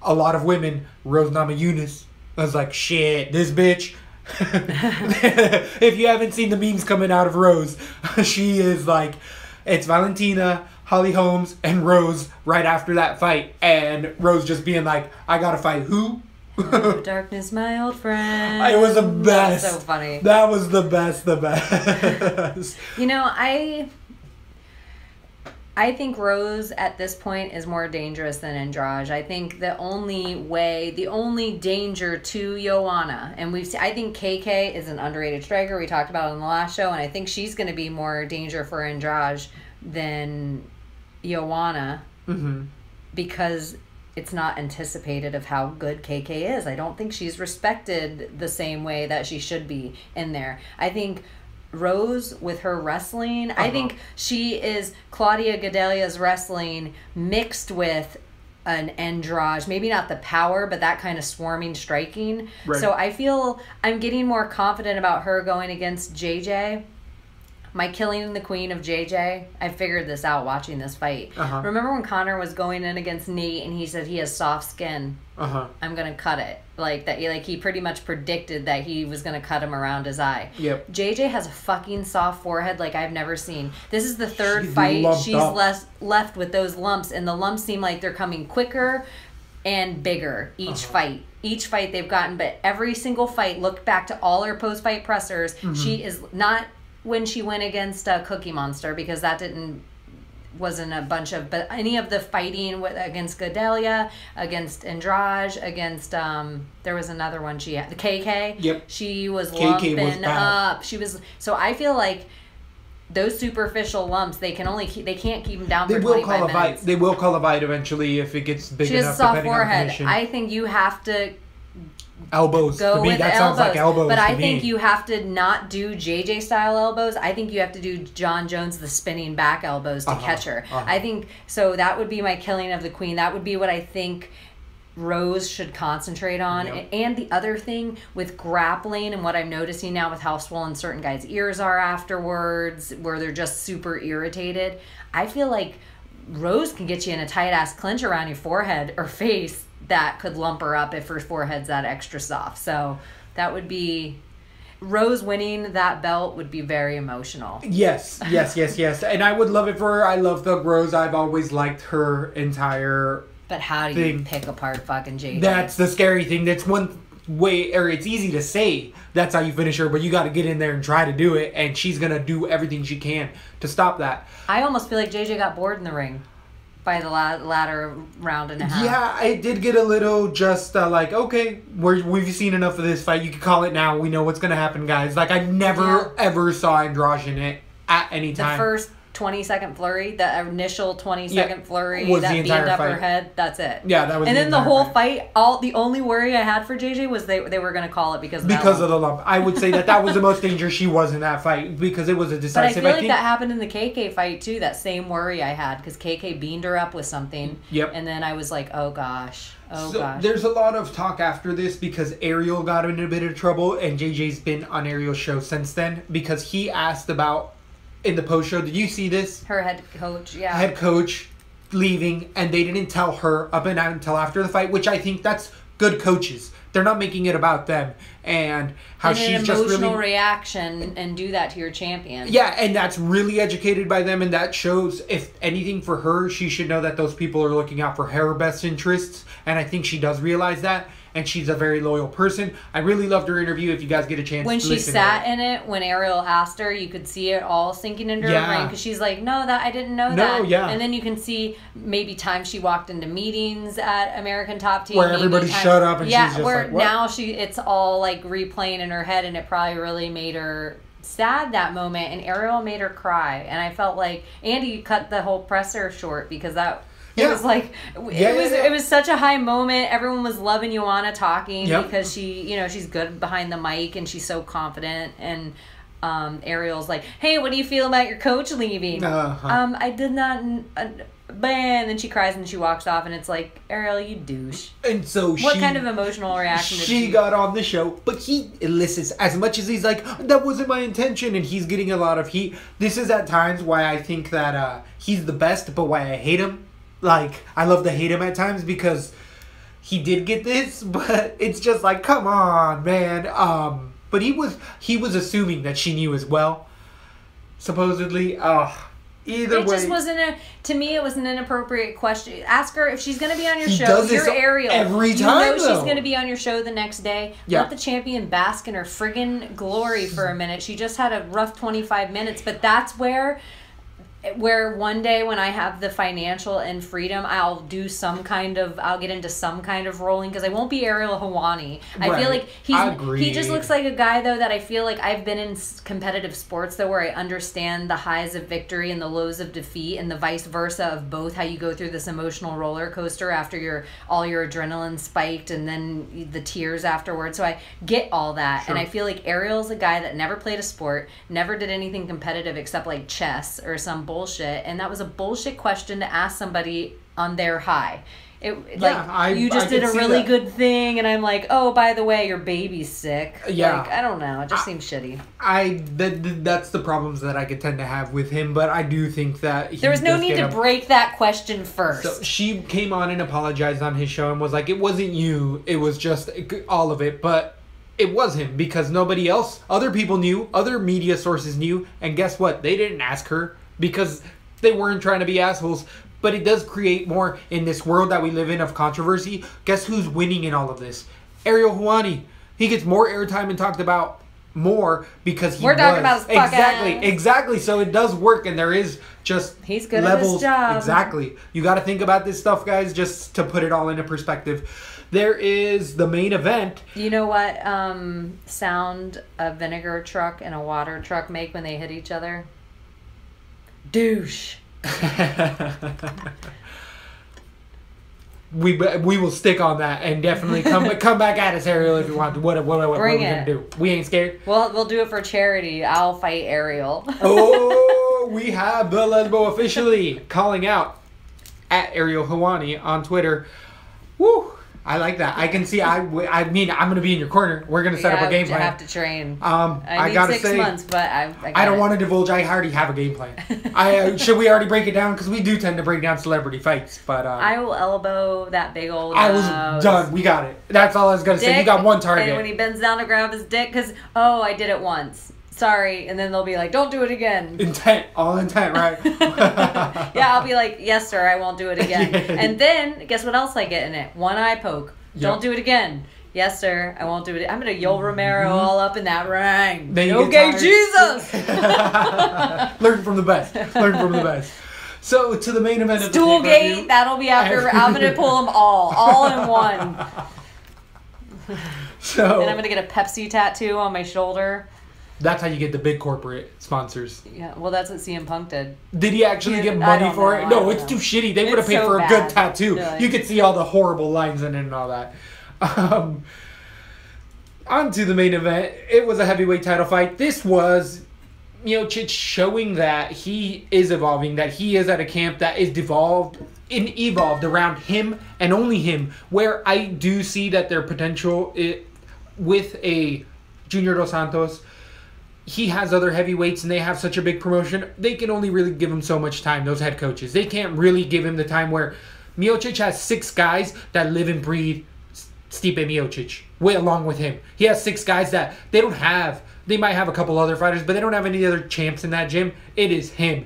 a lot of women, Rose Namajunas, was like, shit, this bitch... If you haven't seen the memes coming out of Rose, she is like, it's Valentina, Holly Holmes, and Rose right after that fight, and Rose just being like, I gotta fight who? Darkness, my old friend. It was the best. That was so funny. That was the best. I think Rose at this point is more dangerous than Andrade. I think the only danger to Joanna, and I think KK is an underrated striker. We talked about it in the last show, and I think she's going to be more danger for Andrade than Joanna because it's not anticipated of how good KK is. I don't think she's respected the same way that she should be in there. I think Rose with her wrestling, I think she is Claudia Gadelia's wrestling mixed with an Andrade, maybe not the power, but that kind of swarming striking. Right. So I feel I'm getting more confident about her going against JJ. My killing the queen of JJ, I figured this out watching this fight. Remember when Conor was going in against Nate and he said he has soft skin? I'm going to cut it. Like that. Like he pretty much predicted that he was going to cut him around his eye. Yep. JJ has a fucking soft forehead like I've never seen. This is the third fight she's left with those lumps, and the lumps seem like they're coming quicker and bigger each fight. Each fight they've gotten, but every single fight, look back to all her post-fight pressers, she is not... When she went against Cookie Monster, because that wasn't a bunch of, but any of the fighting against Gadelia, against Andrade, against there was another one she had, the KK. Yep. She was lumping up. She was, so I feel like those superficial lumps, they can't keep them down for 25 minutes. They will call a fight eventually if it gets big enough. She has a soft forehead. I think you have to elbows. Go to me, with that elbows. sounds like elbows. But I think you have to not do JJ style elbows. I think you have to do John Jones the spinning back elbows to catch her. I think so. That would be my killing of the queen. That would be what I think Rose should concentrate on. Yep. And the other thing with grappling and what I'm noticing now with how swollen certain guys' ears are afterwards, where they're just super irritated, I feel like Rose can get you in a tight-ass clinch around your forehead or face that could lump her up if her forehead's that extra soft. So that would be... Rose winning that belt would be very emotional. Yes. And I would love it for her. I love Thug Rose. I've always liked her entire... But how do you pick apart fucking JJ? That's the scary thing. That's one way, or it's easy to say that's how you finish her, but you got to get in there and try to do it, and she's going to do everything she can to stop that. I almost feel like JJ got bored in the ring by the latter round and a half. Yeah, I did get a little just like, okay, we've seen enough of this fight. You can call it now. We know what's going to happen, guys. Like, I never, ever saw Andrade in it at any time. The first 20-second flurry, the initial 20-second flurry that beamed up her head, that's it. Yeah, that was and then the whole fight, the only worry I had for JJ was they were going to call it because of the lump. I would say that was the most dangerous she was in that fight because it was a decisive. But I feel like that happened in the KK fight too, that same worry I had because KK beamed her up with something. Yep. And then I was like, oh gosh. There's a lot of talk after this because Ariel got in a bit of trouble and JJ's been on Ariel's show since then because he asked about in the post show, did you see this? Her head coach, yeah. Head coach leaving, and they didn't tell her up and out until after the fight, which I think that's good coaches. They're not making it about them and how she's just really... an emotional reaction and do that to your champion. Yeah, and that's really educated by them, and that shows, if anything for her, she should know that those people are looking out for her best interests, and I think she does realize that. And she's a very loyal person. I really loved her interview. If you guys get a chance when to listen she sat in it, when Ariel asked her, you could see it all sinking into her brain because she's like, "No, I didn't know that." Yeah. And then you can see maybe times she walked into meetings at American Top Team where everybody shut up and she's just where like, "What?" Now it's all like replaying in her head, and it probably really made her sad that moment. And Ariel made her cry, and I felt like Andy cut the whole presser short because that. It was like it was such a high moment. Everyone was loving Joanna talking because she's good behind the mic and she's so confident. And Ariel's like, "Hey, what do you feel about your coach leaving?" I did not. And then she cries and she walks off, and it's like, Ariel, you douche. And so what kind of emotional reaction did she got on the show? But he elicits as much as he's like, that wasn't my intention, and he's getting a lot of heat. This is at times why I think that he's the best, but why I hate him. Like, I love to hate him at times because he did get this, but it's just like, come on, man. But he was assuming that she knew as well, supposedly. Either way. It just wasn't to me, it was an inappropriate question. Ask her if she's going to be on your show. You're Ariel. Every time, she's going to be on your show the next day. Yeah. Let the champion bask in her friggin' glory for a minute. She just had a rough 25 minutes, but that's where one day when I have the financial and freedom, I'll get into some kind of rolling because I won't be Ariel Helwani. Right. I feel like he just looks like a guy though that I feel like I've been in competitive sports though where I understand the highs of victory and the lows of defeat and the vice versa of both, how you go through this emotional roller coaster after all your adrenaline spiked and then the tears afterwards. So I get all that. Sure. And I feel like Ariel's a guy that never played a sport, never did anything competitive except like chess or some bullshit, and that was a bullshit question to ask somebody on their high. You just did a really good thing, and I'm like, oh, by the way, your baby's sick. Yeah, like, I don't know. It just seems shitty. That's the problems that I could tend to have with him, but I do think that there was no need to break that question first. So she came on and apologized on his show and was like, it wasn't you, it was just all of it, but it was him because nobody else, other people knew, other media sources knew, and guess what? They didn't ask her because they weren't trying to be assholes. But it does create more in this world that we live in of controversy. Guess who's winning in all of this? Ariel Helwani. He gets more airtime and talked about more because we're talking about his fucking exactly. So it does work, and there is just he's good levels. At his job. Exactly. You got to think about this stuff, guys, just to put it all into perspective. There is the main event. You know what sound a vinegar truck and a water truck make when they hit each other? Douche. We will stick on that and definitely come back at us, Ariel, if you want. What are we gonna do? We ain't scared. Well, we'll do it for charity. I'll fight Ariel. Oh, we have the Lesbo officially calling out at Ariel Helwani on Twitter. Woo! I like that. I can see. I mean, I'm going to be in your corner. We're going to set up a game plan. I have to train. I gotta 6 months, but I don't want to divulge. I already have a game plan. Should we already break it down? Because we do tend to break down celebrity fights. But I will elbow that big old. I was done. We got it. That's all I was going to say. You got one target. And when he bends down to grab his dick, because I did it once. Sorry, and then they'll be like, "Don't do it again." All intent, right? Yeah, I'll be like, "Yes, sir, I won't do it again." Yeah. And then, guess what else I get in it? One eye poke. Yep. Don't do it again. Yes, sir, I won't do it. I'm gonna Yoel Romero all up in that ring. Okay, Jesus. Learn from the best. Learn from the best. So to the main event of the Stoolgate. That'll be after. I'm gonna pull them all in one. So. And I'm gonna get a Pepsi tattoo on my shoulder. That's how you get the big corporate sponsors. Yeah, well, that's what CM Punk did. Did he actually get money for it? No, it's too shitty. They would have paid for a good tattoo. Really. You could see all the horrible lines in it and all that. On to the main event. It was a heavyweight title fight. This was Miocic showing that he is evolving, that he is at a camp that is evolved around him and only him, where I do see that their potential with a Junior Dos Santos. He has other heavyweights and they have such a big promotion. They can only really give him so much time, those head coaches. They can't really give him the time where Miocic has 6 guys that live and breathe Stipe Miocic along with him. He has 6 guys that they might have a couple other fighters, but they don't have any other champs in that gym. It is him.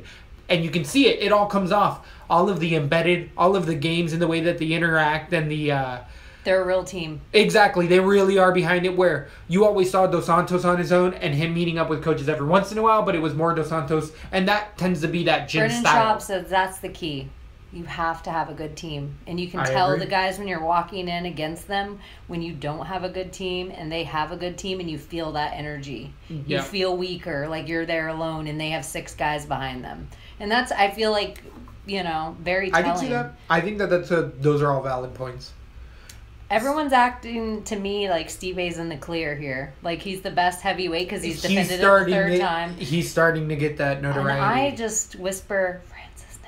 And you can see it. It all comes off. All of the embedded, all of the games and the way that they interact and the... They're a real team. Exactly. They really are behind it, where you always saw Dos Santos on his own and him meeting up with coaches every once in a while, but it was more Dos Santos, and that tends to be that gym style. Brennan Schaub says that's the key. You have to have a good team. And you can tell the guys when you're walking in against them, when you don't have a good team and they have a good team, and you feel that energy. You feel weaker, like you're there alone and they have 6 guys behind them. And that's, I feel like, very telling. I can see that. I think that those are all valid points. Everyone's acting to me like Stipe's in the clear here. Like he's the best heavyweight because he's defended it the 3rd time. He's starting to get that notoriety. And I just whisper, Francis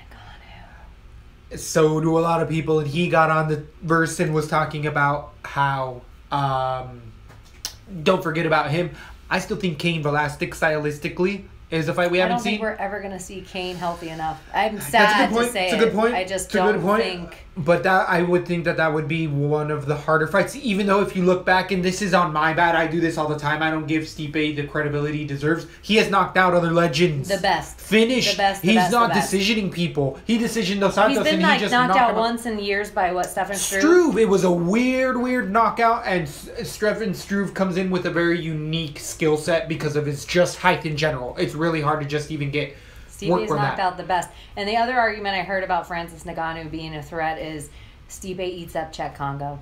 Ngannou. So do a lot of people, and he got on the verse and was talking about how, don't forget about him. I still think Cain Velasquez stylistically is a fight we haven't seen. I don't think we're ever going to see Cain healthy enough. I'm sad to say it. It's a good point. I just don't think... But I would think that would be one of the harder fights. Even though if you look back, and this is on my bad, I do this all the time. I don't give Stipe the credibility he deserves. He has knocked out other legends. The best. Finished. He's not decisioning people. He decisioned Dos Santos. He's been knocked out once in years by Stefan Struve? Struve. It was a weird knockout, and Stefan Struve comes in with a very unique skill set because of his just height in general. It's really hard to just even get... Stipe's knocked out the best. And the other argument I heard about Francis Ngannou being a threat is Stipe eats up Czech Congo.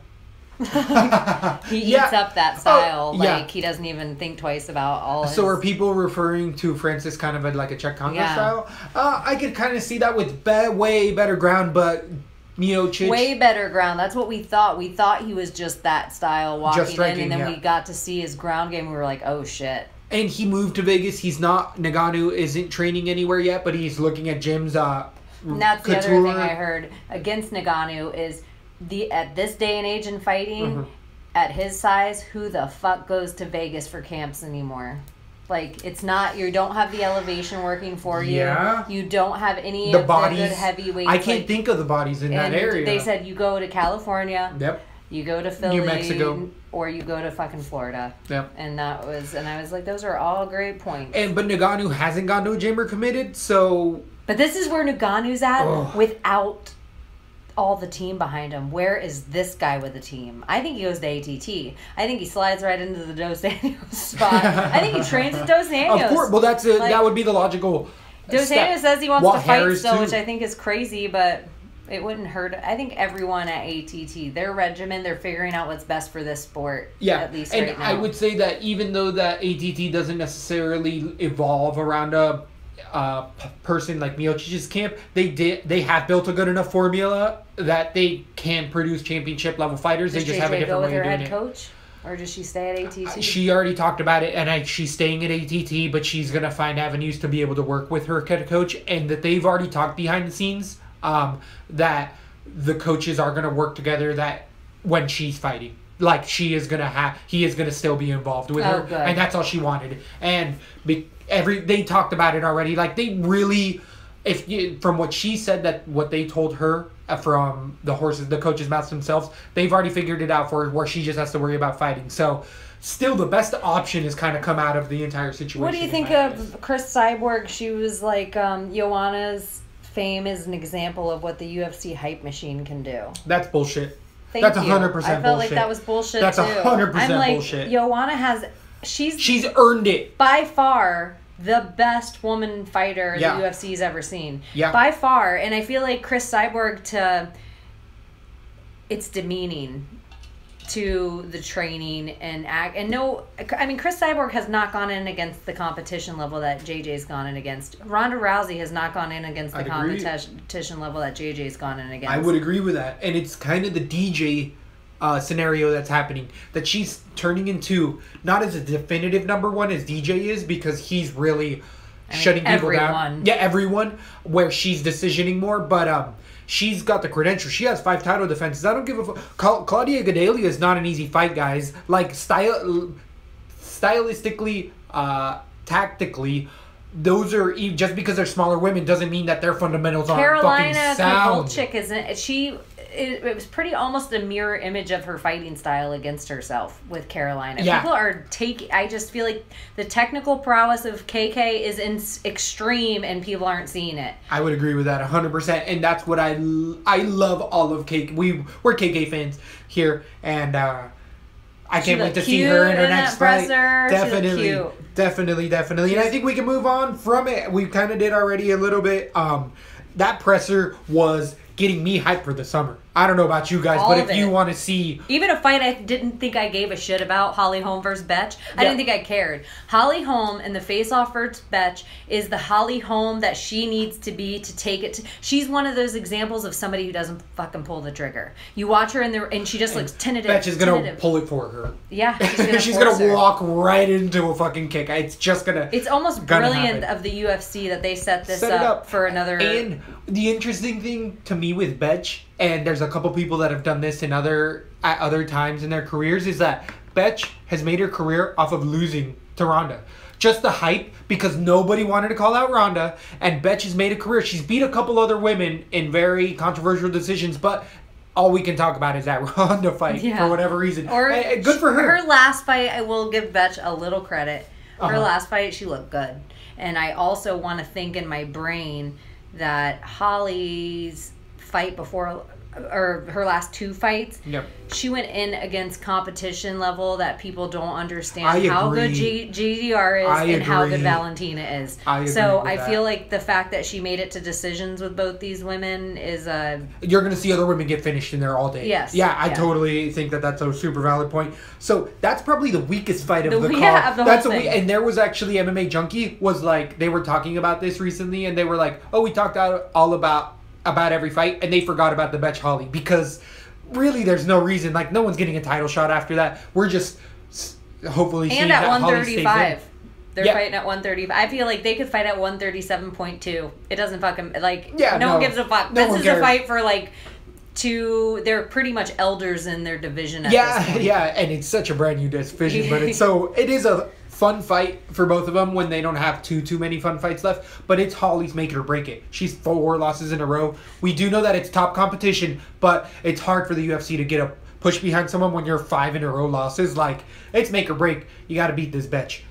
He eats up that style. He doesn't even think twice about all of So are people referring to Francis kind of like a Czech Congo style? I could kind of see that with way better ground, but... Miocic. Way better ground. That's what we thought. We thought he was just that style walking in, and then we got to see his ground game. We were like, oh, shit. And he moved to Vegas. Ngannou isn't training anywhere yet, but he's looking at gyms. And that's the other thing I heard against Ngannou is at this day and age in fighting, at his size, who the fuck goes to Vegas for camps anymore? Like, it's not, you don't have the elevation working for you. Yeah. You don't have any of the good heavyweights. I can't think of the bodies in that area. They said you go to California. Yep. You go to Philly, New Mexico, or you go to fucking Florida. Yep. And I was like, those are all great points. But Ngannou hasn't gone to a gym or committed, so. But this is where Ngannou's at without all the team behind him. Where is this guy with the team? I think he goes to ATT. I think he slides right into the Dos Anjos spot. I think he trains at Dos Anjos. Of course, well that would be the logical. Dos Anjos says he wants to fight still, which I think is crazy, but. It wouldn't hurt. I think everyone at ATT, their regimen, they're figuring out what's best for this sport. Yeah, at least right now. I would say that even though that ATT doesn't necessarily evolve around a person like Miocic's camp, they have built a good enough formula that they can produce championship level fighters. They just have a different way of doing it. Does JJ go with her head coach? Or does she stay at ATT? She already talked about it, and she's staying at ATT, but she's going to find avenues to be able to work with her head coach, and that they've already talked behind the scenes. That the coaches are going to work together, that when she's fighting. Like, he is gonna still be involved with her, good. and that's all she wanted. And they talked about it already. Like, they really, from what she said, that what they told her from the coaches' mouths themselves, they've already figured it out for her, where she just has to worry about fighting. So, still, the best option has kind of come out of the entire situation. What do you think of Chris Cyborg? She was like, Joanna's fame is an example of what the UFC hype machine can do. That's bullshit. That's 100% bullshit. I felt like that was bullshit That's too. 100% I'm like, bullshit. Joanna she's earned it. By far the best woman fighter the UFC's ever seen. Yeah. By far. And I feel like Chris Cyborg it's demeaning to the training and act. And Chris Cyborg has not gone in against the competition level that JJ's gone in against. Ronda Rousey has not gone in against the competition level that JJ's gone in against. I would agree with that. And it's kind of the DJ scenario that's happening. That she's turning into, not as a definitive number one as DJ is, because he's really shutting people down. Yeah, everyone. Where she's decisioning more. But she's got the credentials. She has 5 title defenses. I don't give a fuck. Claudia Gadelha is not an easy fight, guys. Like, stylistically, tactically, those are, just because they're smaller women doesn't mean that their fundamentals aren't fucking sound. Carolina Kowalczyk isn't. It was pretty almost a mirror image of her fighting style against herself with Carolina. Yeah. People are I just feel like the technical prowess of KK is extreme and people aren't seeing it. I would agree with that 100%. And that's what I love all of KK. We're KK fans here. And I can't wait to see her in her next fight. Definitely. And I think we can move on from it. We kind of did already a little bit. That presser was getting me hyped for the summer. I don't know about you guys, but if you want to see... Even a fight I didn't think I gave a shit about, Holly Holm versus Betch, I didn't think I cared. Holly Holm in the face-off versus Betch is the Holly Holm that she needs to be to take it to... She's one of those examples of somebody who doesn't fucking pull the trigger. You watch her and she just looks tentative. Betch is going to pull it for her. Yeah, she's going to walk right into a fucking kick. It's just going to... It's almost brilliant of the UFC that they set this up for another... And the interesting thing to me with Betch, and there's a couple people that have done this at other times in their careers, is that Betch has made her career off of losing to Ronda. Just the hype, because nobody wanted to call out Ronda, and Betch has made a career. She's beat a couple other women in very controversial decisions, but all we can talk about is that Ronda fight for whatever reason. Or good for her. Her last fight, I will give Betch a little credit. Her last fight, she looked good. And I also want to think in my brain that Holly's fight before, or her last 2 fights, she went in against competition level that people don't understand how good GDR is and how good Valentina is. I feel like the fact that she made it to decisions with both these women is you're going to see other women get finished in there all day. Yes. Yeah, I totally think that that's a super valid point. So that's probably the weakest fight of the card. That's and there was actually MMA Junkie was like, they were talking about this recently, and they were like, oh, we talked all about every fight, and they forgot about the Betch Holly, because really there's no reason. Like, no one's getting a title shot after that. We're just hopefully seeing that Holly stays in. And at 135. They're fighting at 135. I feel like they could fight at 137.2. It doesn't fucking, like, no one gives a fuck. This is a fight for, like, they're pretty much elders in their division at this point. Yeah, and it's such a brand new division, but it is a fun fight for both of them when they don't have too many fun fights left. But it's Holly's make it or break it. She's 4 losses in a row. We do know that it's top competition, but it's hard for the UFC to get a push behind someone when you're 5 in a row losses. Like, it's make or break. You got to beat this Betch.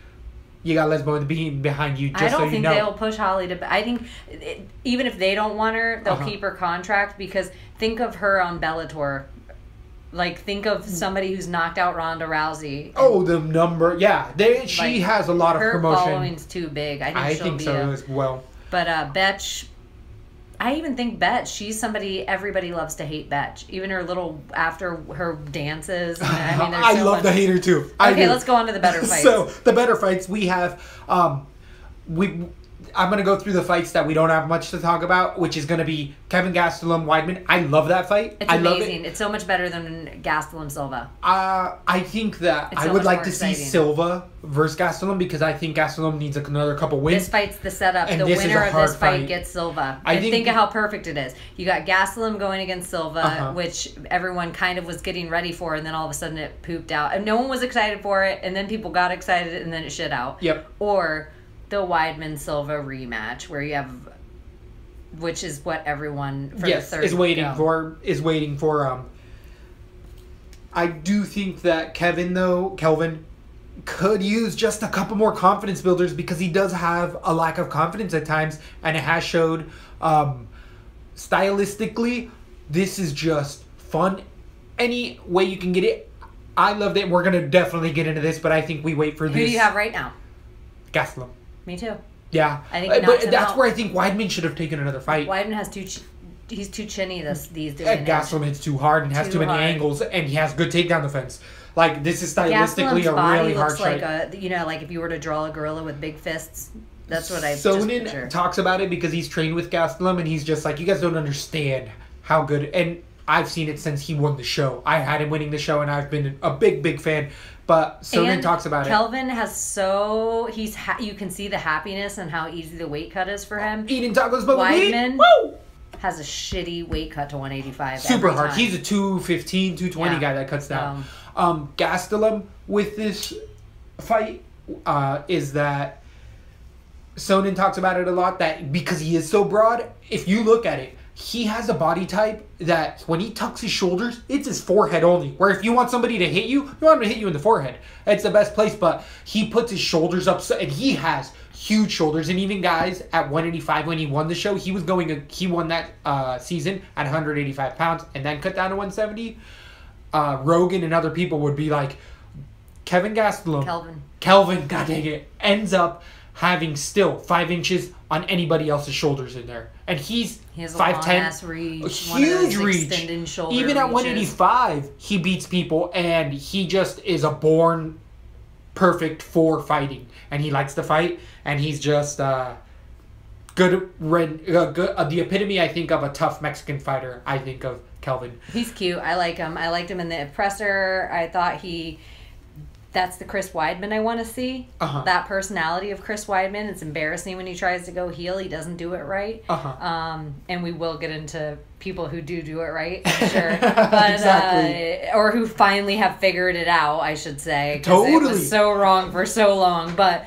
You got Lesbo and the Bean behind you. I don't think they'll push Holly to... I think even if they don't want her, they'll keep her contract, because think of her on Bellator. Like, think of somebody who's knocked out Ronda Rousey. Oh, the number. Yeah. She has a lot of promotion. Her following's too big. I think so as well. But Betch... I even think Betch, she's somebody, everybody loves to hate Betch. Even her little, after her dances. I love to hate her too. Okay, let's go on to the better fights. So, the better fights, we have, I'm going to go through the fights that we don't have much to talk about, which is going to be Kevin Gastelum, Weidman. I love that fight. It's amazing. It's so much better than Gastelum Silva. I think that I would like to see Silva versus Gastelum because I think Gastelum needs another couple wins. This fight's the setup. The winner of this fight gets Silva. And think of how perfect it is. You got Gastelum going against Silva, which everyone kind of was getting ready for, and then all of a sudden it pooped out. And no one was excited for it, and then people got excited, and then it shit out. Yep. Or the Weidman Silva rematch, where you have, which is what everyone for the third is waiting for. I do think that Kelvin could use just a couple more confidence builders because he does have a lack of confidence at times, and it has showed. Stylistically, this is just fun. Any way you can get it, I loved it. And we're gonna definitely get into this, but I think we wait for this. Who do you have right now? Gastelum. Me too. Yeah, I think but that's where I think Weidman should have taken another fight. Weidman has he's too chinny these days. Gastelum hits too hard and has too many angles, and he has good takedown defense. Like, this is stylistically a really hard fight. Like if you were to draw a gorilla with big fists. That's what I Sonnen talks about it because he's trained with Gastelum, and he's just like, you guys don't understand how good. And I've seen it since he won the show. I had him winning the show, and I've been a big fan. But Sonnen talks about Kelvin has you can see the happiness and how easy the weight cut is for him. Eating tacos, but Weidman has a shitty weight cut to 185. Super hard. He's a 215, 220 guy that cuts down. Gastelum with this fight is that Sonnen talks about it a lot, that because he is so broad, if you look at it, he has a body type that when he tucks his shoulders, it's his forehead only. Where if you want somebody to hit you, you want him to hit you in the forehead. It's the best place, but he puts his shoulders up, and he has huge shoulders. And even guys at 185 when he won the show, he won that season at 185 pounds and then cut down to 170. Rogan and other people would be like, Kelvin, God dang it, ends up having still 5 inches on anybody else's shoulders in there. And he has 5'10", a huge reach. Even at 185, he beats people, and he just is a born perfect for fighting. And he likes to fight, and he's just the epitome, I think, of a tough Mexican fighter. I think of Kelvin. He's cute. I like him. I liked him in the presser. I thought that's the Chris Weidman I want to see. That personality of Chris Weidman. It's embarrassing when he tries to go heel. He doesn't do it right. And we will get into people who do it right, I'm sure. But, exactly. Or who finally have figured it out, I should say. Totally. It was so wrong for so long. But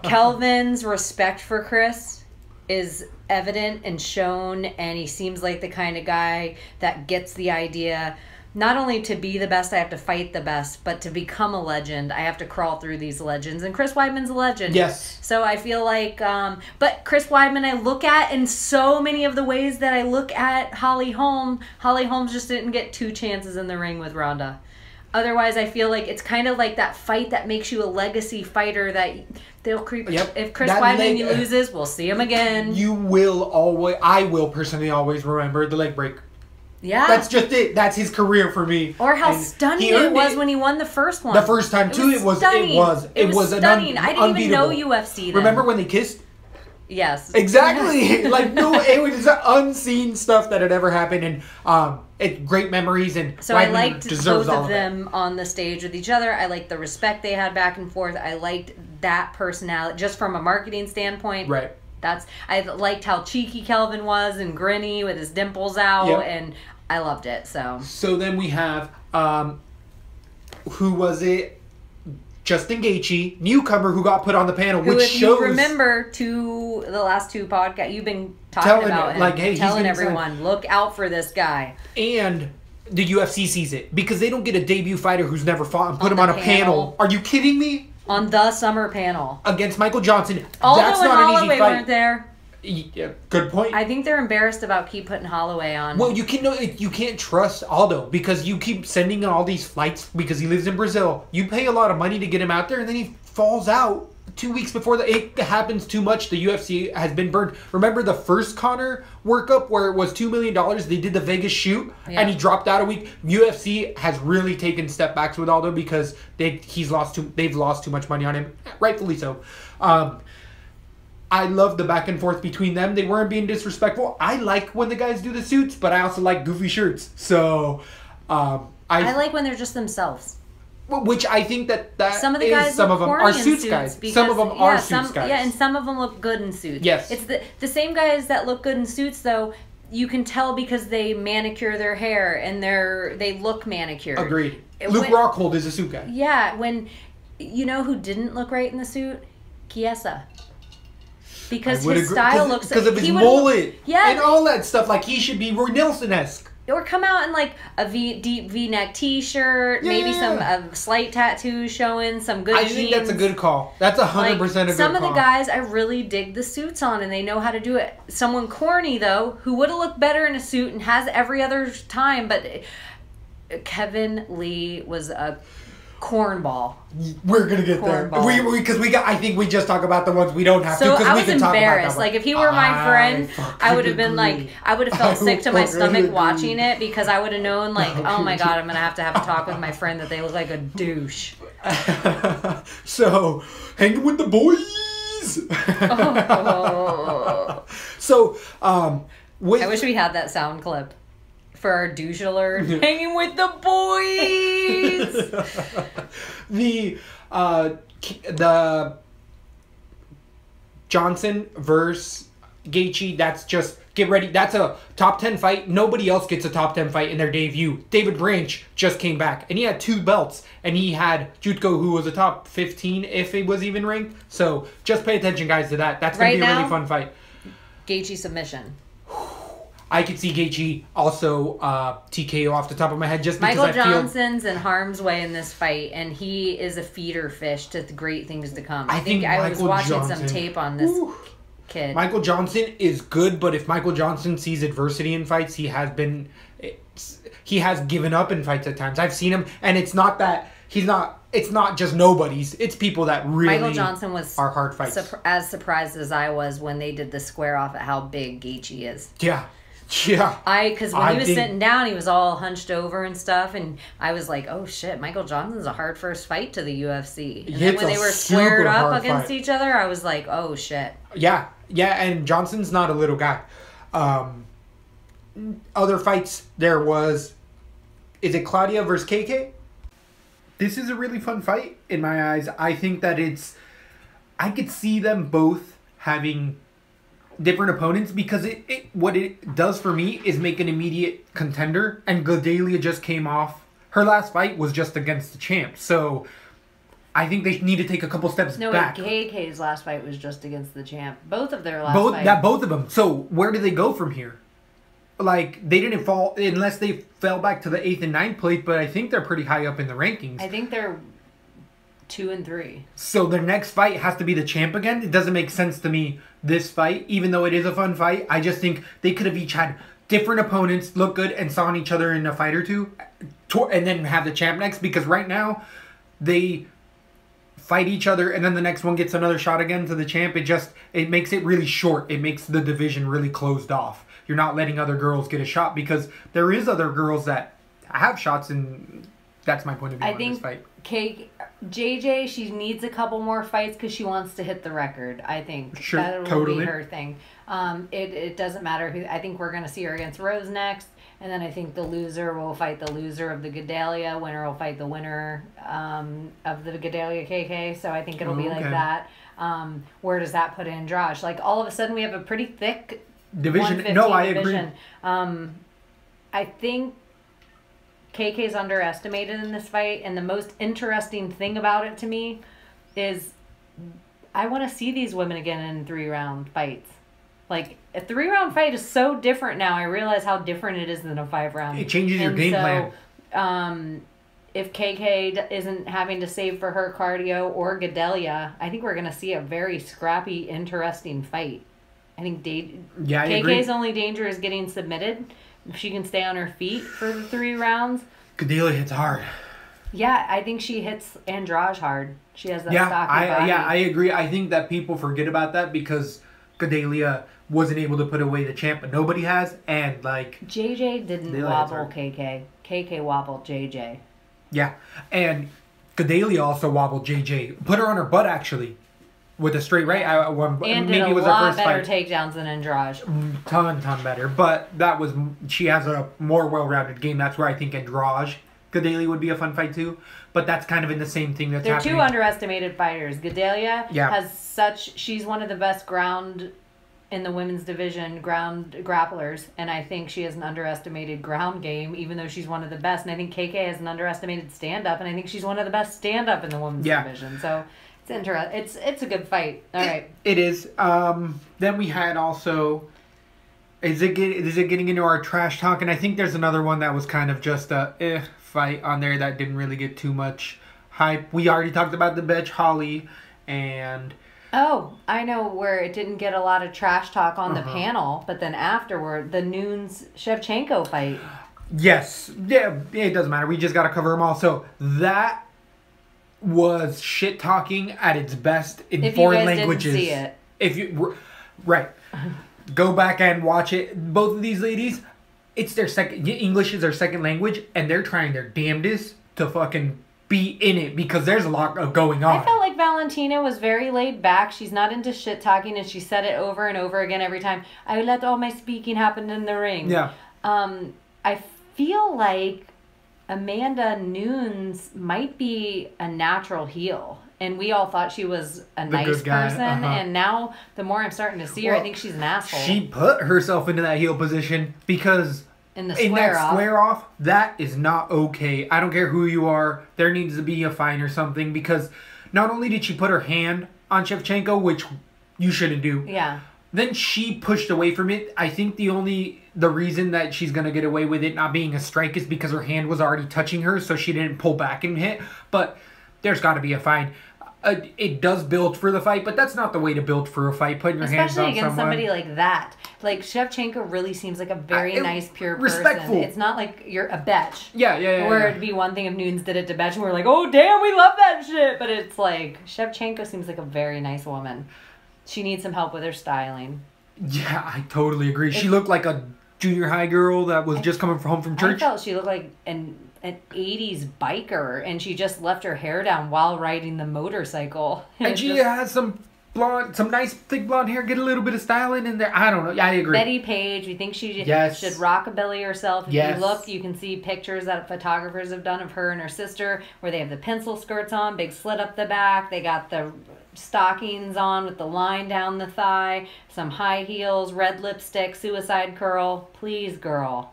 Kelvin's respect for Chris is evident and shown, and he seems like the kind of guy that gets the idea. Not only to be the best, I have to fight the best, but to become a legend, I have to crawl through these legends. And Chris Weidman's a legend. Yes. So I feel like, but Chris Weidman I look at in so many of the ways that I look at Holly Holm. Holly Holm just didn't get 2 chances in the ring with Ronda. Otherwise, I feel like it's kind of like that fight that makes you a legacy fighter that they'll creep. Yep. If Chris Weidman loses, we'll see him again. I will personally always remember the leg break. Yeah. That's just it. That's his career for me. Or how stunning it was when he won the first one. The first time, too, it was stunning. I didn't even know UFC then. Remember when they kissed? Yes. Exactly. Like, no, it was unseen stuff that had ever happened, and it's great memories, and so I liked both of them on the stage with each other. I liked the respect they had back and forth. I liked that personality, just from a marketing standpoint. Right. I liked how cheeky Kelvin was and grinny with his dimples out, and I loved it. So then we have, who was it? Justin Gaethje, newcomer who got put on the panel, which shows. You remember the last 2 podcasts, you've been talking about him, telling everyone, look out for this guy. And the UFC sees it because they don't get a debut fighter who's never fought and put him on a panel. Are you kidding me? On the summer panel against Michael Johnson. Although that's not an easy fight. Weren't there. Yeah, good point. I think they're embarrassed about keep putting Holloway on. Well, you can't trust Aldo because you keep sending all these flights because he lives in Brazil. You pay a lot of money to get him out there, and then he falls out 2 weeks before it happens too much. The UFC has been burned. Remember the first Conor workup where it was $2 million? They did the Vegas shoot, and he dropped out a week. UFC has really taken step backs with Aldo because they've lost too much money on him, rightfully so. I love the back and forth between them. They weren't being disrespectful. I like when the guys do the suits, but I also like goofy shirts. So, I like when they're just themselves. Which I think that some of the guys some of them are suits guys. Because, some of them are suits guys. Yeah, and some of them look good in suits. Yes. It's the same guys that look good in suits, though. You can tell because they manicure their hair and they look manicured. Agreed. Luke Rockhold is a suit guy. Yeah, when you know who didn't look right in the suit? Chiesa. Because his style looks because of his mullet, and all that stuff. Like he should be Roy Nelson-esque. Or come out in like a deep V-neck T-shirt, maybe some slight tattoos showing, some good jeans. I think that's a good call. That's 100% a good call. Some of the guys I really dig the suits on, and they know how to do it. Someone corny though, who would have looked better in a suit and has every other time, but Kevin Lee was a cornball. We're gonna get there. Because I think we just talk about the ones we don't have to. I was embarrassed. Like if he were my friend, I would have been like, I would have felt sick to my stomach watching it because I would have known like, oh my god, I'm gonna have a talk with my friend that they look like a douche. So hanging with the boys. So I wish we had that sound clip. For our douche alert, hanging with the boys. The Johnson versus Gaethje. That's just get ready. That's a top 10 fight. Nobody else gets a top 10 fight in their debut. David Branch just came back and he had 2 belts and he had Jutko, who was a top 15 if he was even ranked. So just pay attention, guys, to that. That's gonna be a really fun fight. Gaethje submission. I could see Gaethje also TKO off the top of my head just because Michael Johnson's in harm's way in this fight, and he is a feeder fish to the great things to come. I think I was watching some tape on this kid. Michael Johnson is good, but if Michael Johnson sees adversity in fights, he has given up in fights at times. I've seen him, and it's not that he's not. It's not just nobodies. It's people that really Michael Johnson was are hard fights. As surprised as I was when they did the square off at how big Gaethje is. Yeah. Yeah. Because when he was sitting down, he was all hunched over and stuff, and I was like, oh shit, Michael Johnson's a hard first fight to the UFC. And then when they were squared up against each other, I was like, oh shit. Yeah. Yeah, and Johnson's not a little guy. Other fights, there was, is it Claudia versus KK? This is a really fun fight in my eyes. I think that I could see them both having different opponents because what it does for me is make an immediate contender, and Gadelha just came off. Her last fight was just against the champ, so I think they need to take a couple steps back. No, KK's last fight was just against the champ. Both of their last fights. Both of them. So where do they go from here? Like, they didn't fall, unless they fell back to the 8th and 9th place, but I think they're pretty high up in the rankings. I think they're 2 and 3. So their next fight has to be the champ again? It doesn't make sense to me, this fight, even though it is a fun fight. I just think they could have each had different opponents, look good, and saw each other in a fight or two, and then have the champ next, because right now, they fight each other, and then the next one gets another shot again to the champ. It makes it really short. It makes the division really closed off. You're not letting other girls get a shot, because there is other girls that have shots, and that's my point of view on this fight. JJ, she needs a couple more fights because she wants to hit the record, I think. Sure, that will be her thing. It doesn't matter who. I think we're going to see her against Rose next, and then I think the loser will fight the loser of the Gadelha. Winner will fight the winner of the Gadelha KK. So I think it'll be like that. Where does that put Andrade? Like, all of a sudden we have a pretty thick division. No, I agree. I think KK's underestimated in this fight, and the most interesting thing about it to me is I want to see these women again in 3-round fights. Like, a 3-round fight is so different now. I realize how different it is than a 5-round. It changes your game plan. If KK isn't having to save for her cardio or Gadelha, I think we're going to see a very scrappy, interesting fight. I think KK's only danger is getting submitted. If she can stay on her feet for the 3 rounds. Gadelha hits hard. Yeah, I think she hits Andrade hard. She has that stocky body. Yeah, I agree. I think that people forget about that because Gadelha wasn't able to put away the champ, but nobody has. And, like, JJ didn't wobble KK. KK wobbled JJ. Yeah, and Gadelha also wobbled JJ. Put her on her butt, actually. with a straight right. And maybe did a it was lot her first better fight. takedowns than Andrade. Ton better. But she has a more well-rounded game. That's where I think Andrade Gadelha would be a fun fight too. But that's kind of in the same thing that's They're happening. two underestimated fighters. Gadelha she's one of the best ground in the women's division, ground grapplers, and I think she has an underestimated ground game, even though she's one of the best. And I think KK has an underestimated stand-up, and I think she's one of the best stand-up in the women's division. So it's interesting. It's a good fight. All right. It is. Then we had also. Is it getting into our trash talk? And I think there's another one that was kind of just a fight on there that didn't really get too much hype. We already talked about the Betch Holly and. Oh, I know where it didn't get a lot of trash talk on the panel, but then afterward, the Nunes Shevchenko fight. Yes. Yeah, it doesn't matter. We just got to cover them all. So that was shit talking at its best in foreign languages. Didn't see it. If you right. Go back and watch it. Both of these ladies, it's their second English is their second language and they're trying their damnedest to fucking be in it because there's a lot going on. I felt like Valentina was very laid back. She's not into shit talking, and she said it over and over again every time. I let all my speaking happen in the ring. Yeah. I feel like Amanda Nunes might be a natural heel. And we all thought she was a nice person. And now, the more I'm starting to see her, I think she's an asshole. She put herself into that heel position because in that square off, that is not okay. I don't care who you are. There needs to be a fine or something because not only did she put her hand on Shevchenko, which you shouldn't do. Yeah. Then she pushed away from it. I think the reason that she's going to get away with it not being a strike is because her hand was already touching her, so she didn't pull back and hit. But there's got to be a fine. It does build for the fight, but that's not the way to build for a fight. Putting your hands on someone. Especially against somebody like that. Like, Shevchenko really seems like a very nice, pure respectful person. It's not like you're a betch. Yeah. Or it'd be one thing if Nunes did it to Betch and we're like, oh, damn, we love that shit. But it's like, Shevchenko seems like a very nice woman. She needs some help with her styling. Yeah, I totally agree. She looked like a junior high girl that was just coming home from church. I felt she looked like an 80s biker, and she just left her hair down while riding the motorcycle. And she has some nice thick blonde hair, get a little bit of styling in there. I don't know. Yeah, I agree. Betty Page, we think she should rockabilly herself. If you look, you can see pictures that photographers have done of her and her sister where they have the pencil skirts on, big slit up the back. They got the stockings on with the line down the thigh, some high heels, red lipstick, suicide curl. Please, girl.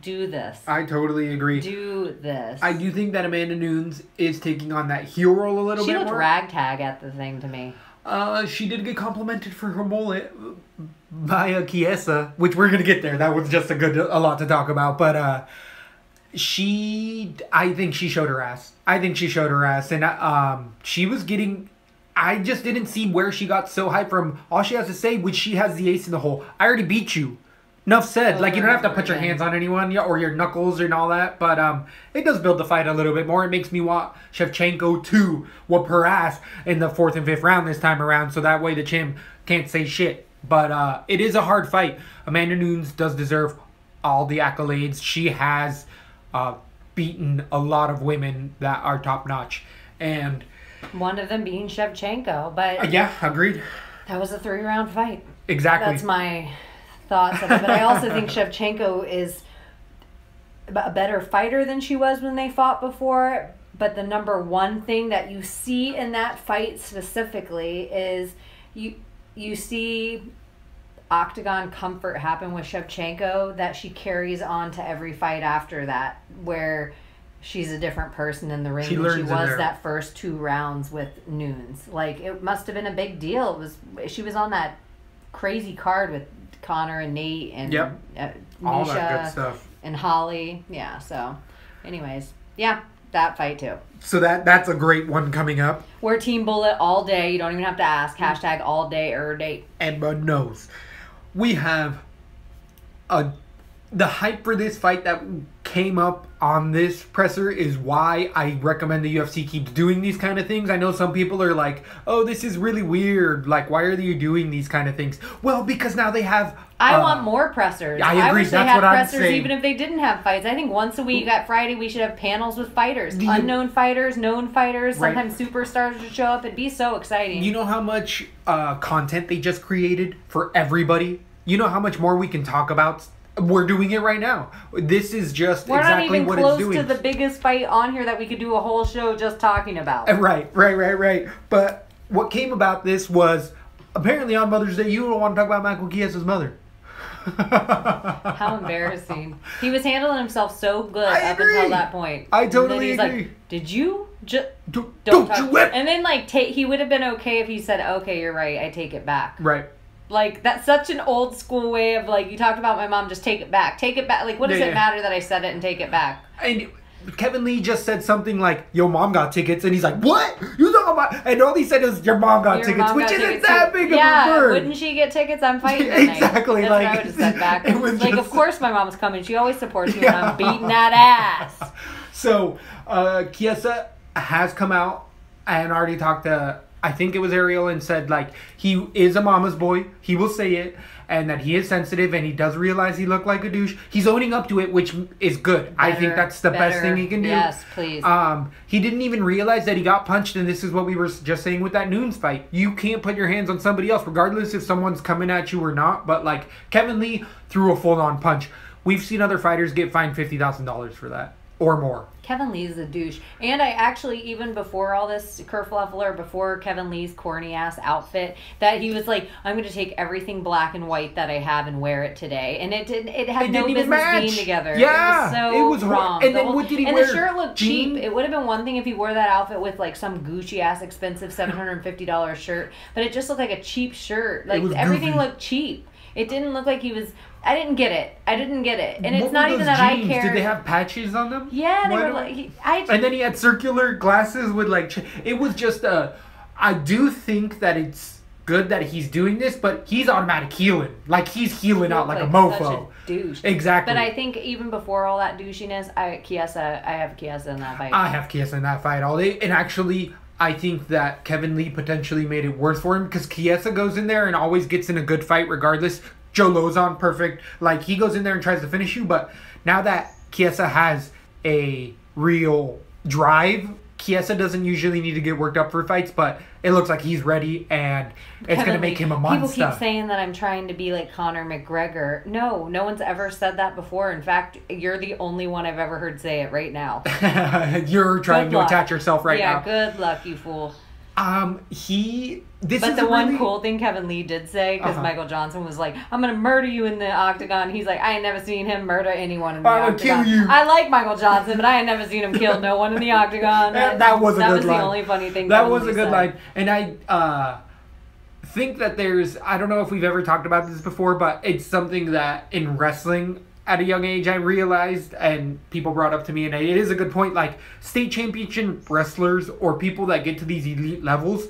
Do this. I totally agree. Do this. I do think that Amanda Nunes is taking on that heel role a little bit more. She looked ragtag at the thing to me. She did get complimented for her mullet by Chiesa, which we're gonna get there. That was just a lot to talk about. But I think she showed her ass. And she was getting. I just didn't see where she got so hyped from. All she has to say, which she has the ace in the hole. I already beat you. Enough said. Like, you don't have to put your hands on anyone or your knuckles and all that. But it does build the fight a little bit more. It makes me want Shevchenko to whoop her ass in the 4th and 5th round this time around. So that way the champ can't say shit. But it is a hard fight. Amanda Nunes does deserve all the accolades. She has beaten a lot of women that are top notch. And one of them being Shevchenko. But yeah, agreed. That was a 3-round fight. Exactly. That's my thoughts of it. But I also think Shevchenko is a better fighter than she was when they fought before. But the number one thing that you see in that fight specifically is you see octagon comfort happen with Shevchenko that she carries on to every fight after that, where she's a different person in the ring than she was that first 2 rounds with Nunes. Like, it must have been a big deal. She was on that crazy card with Connor and Nate and all Misha that good stuff. And Holly. Yeah, so anyways, yeah, that fight too. So that's a great one coming up. We're Team Bullet all day. You don't even have to ask. Hashtag all day or date. Everyone knows. We have the hype for this fight that came up on this presser is why I recommend the UFC keeps doing these kind of things. I know some people are like, oh, this is really weird. Like, why are you doing these kind of things? Well, because now they have... I want more pressers. I agree. I wish they That's had what I'm pressers saying. even if they didn't have fights. I think once a week at Friday we should have panels with fighters. Unknown fighters, known fighters, sometimes superstars would show up. It'd be so exciting. You know how much content they just created for everybody? You know how much more we can talk about? We're doing it right now. This is just exactly what it's doing. We're not even close to the biggest fight on here that we could do a whole show just talking about. Right. But what came about this was, apparently on Mother's Day, you don't want to talk about Michael Chiesa's mother. How embarrassing. He was handling himself so good up until that point. I totally agree. Like, did you just... Don't you whip! And then, like, he would have been okay if he said, okay, you're right, I take it back. Right. Like, that's such an old school way of, like, you talked about my mom, just take it back. Take it back. Like, what does it matter that I said it and take it back? And Kevin Lee just said something like, your mom got tickets. And he's like, what? You talking about... And all he said is, your mom got tickets, which isn't that big of a bird. Wouldn't she get tickets? I'm fighting tonight. Exactly. That's like, what I would have said back. It was like, of course my mom's coming. She always supports me when I'm beating that ass. So, Chiesa has come out and already talked to... I think it was Ariel, and said, like, he is a mama's boy. He will say it. And that he is sensitive, and he does realize he looked like a douche. He's owning up to it, which is good. I think that's the best thing he can do. Yes, please. He didn't even realize that he got punched, and this is what we were just saying with that Nunes fight. You can't put your hands on somebody else, regardless if someone's coming at you or not. But, like, Kevin Lee threw a full-on punch. We've seen other fighters get fined $50,000 for that. Or more. Kevin Lee's a douche. And I actually, even before all this kerfluffle, before Kevin Lee's corny ass outfit, that he was like, I'm going to take everything black and white that I have and wear it today. And it had no business being together. Yeah. It was so wrong. And then what did he wear? And the shirt looked cheap. It would have been one thing if he wore that outfit with like some Gucci ass expensive $750 shirt. But it just looked like a cheap shirt. Like everything looked cheap. It didn't look like he was... I didn't get it. And it's not even that I care. Did they have patches on them? Yeah, they were like... And then he had circular glasses with like... It was just a... I do think that it's good that he's doing this, but he's automatic healing. Like, he's healing out like a mofo. Such a douche. Exactly. But I think even before all that douchiness, I have Chiesa in that fight. I have Chiesa in that fight all day. And actually... I think that Kevin Lee potentially made it worse for him because Chiesa goes in there and always gets in a good fight regardless. Joe Lozon, perfect. Like, he goes in there and tries to finish you, but now that Chiesa has a real drive, Chiesa doesn't usually need to get worked up for fights, but it looks like he's ready, and it's going to make him a monster. People keep saying that I'm trying to be like Conor McGregor. No one's ever said that before. In fact, you're the only one I've ever heard say it right now. You're trying to attach yourself now. Yeah, good luck, you fool. The one cool thing Kevin Lee did say, because Michael Johnson was like, I'm going to murder you in the octagon. He's like, I ain't never seen him murder anyone in the octagon. Kill you. I like Michael Johnson, but I ain't never seen him kill no one in the octagon. That was a good line. That was the only funny thing That was a good line. And I think that I don't know if we've ever talked about this before, but it's something that in wrestling at a young age I realized, and people brought up to me, and it is a good point, like state championship wrestlers or people that get to these elite levels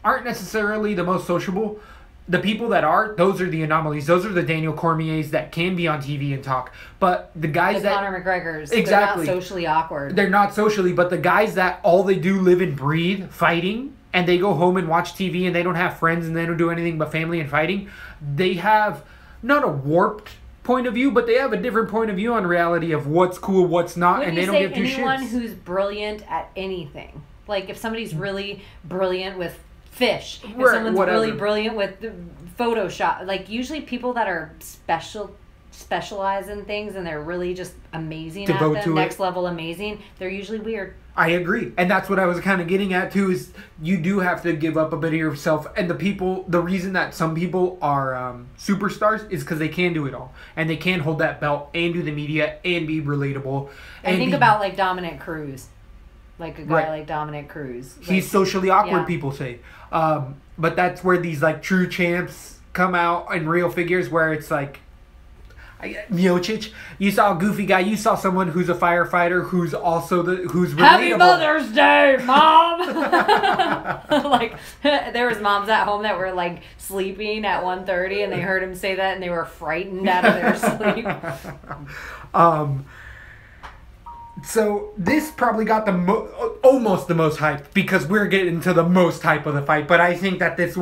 aren't necessarily the most sociable. The people that are, those are the anomalies. Those are the Daniel Cormiers that can be on TV and talk. But the guys that... Conor McGregor's. Exactly. They're not socially awkward. They're not socially, but the guys that all they do live and breathe fighting, and they go home and watch TV, and they don't have friends, and they don't do anything but family and fighting, they have not a warped point of view, but they have a different point of view on reality of what's cool, what's not, and they don't give two shits. Anyone who's brilliant at anything. Like, if somebody's really brilliant with fish, if someone's really brilliant with Photoshop, like, usually people that are specialize in things and they're really just amazing at them, next level amazing, they're usually weird. I agree. And that's what I was kind of getting at too, is you do have to give up a bit of yourself. And the reason that some people are superstars is because they can do it all. And they can hold that belt and do the media and be relatable. And think about like Dominic Cruz. Like a guy like Dominic Cruz. He's socially awkward, people say. But that's where these like true champs come out and real figures where it's like, Miocic, you saw a goofy guy, you saw someone who's a firefighter who's also who's relatable. Happy Mother's Day, Mom! Like, there was moms at home that were like sleeping at 1:30 and they heard him say that and they were frightened out of their sleep. So this probably got almost the most hype because we're getting to the most hype of the fight. But I think that this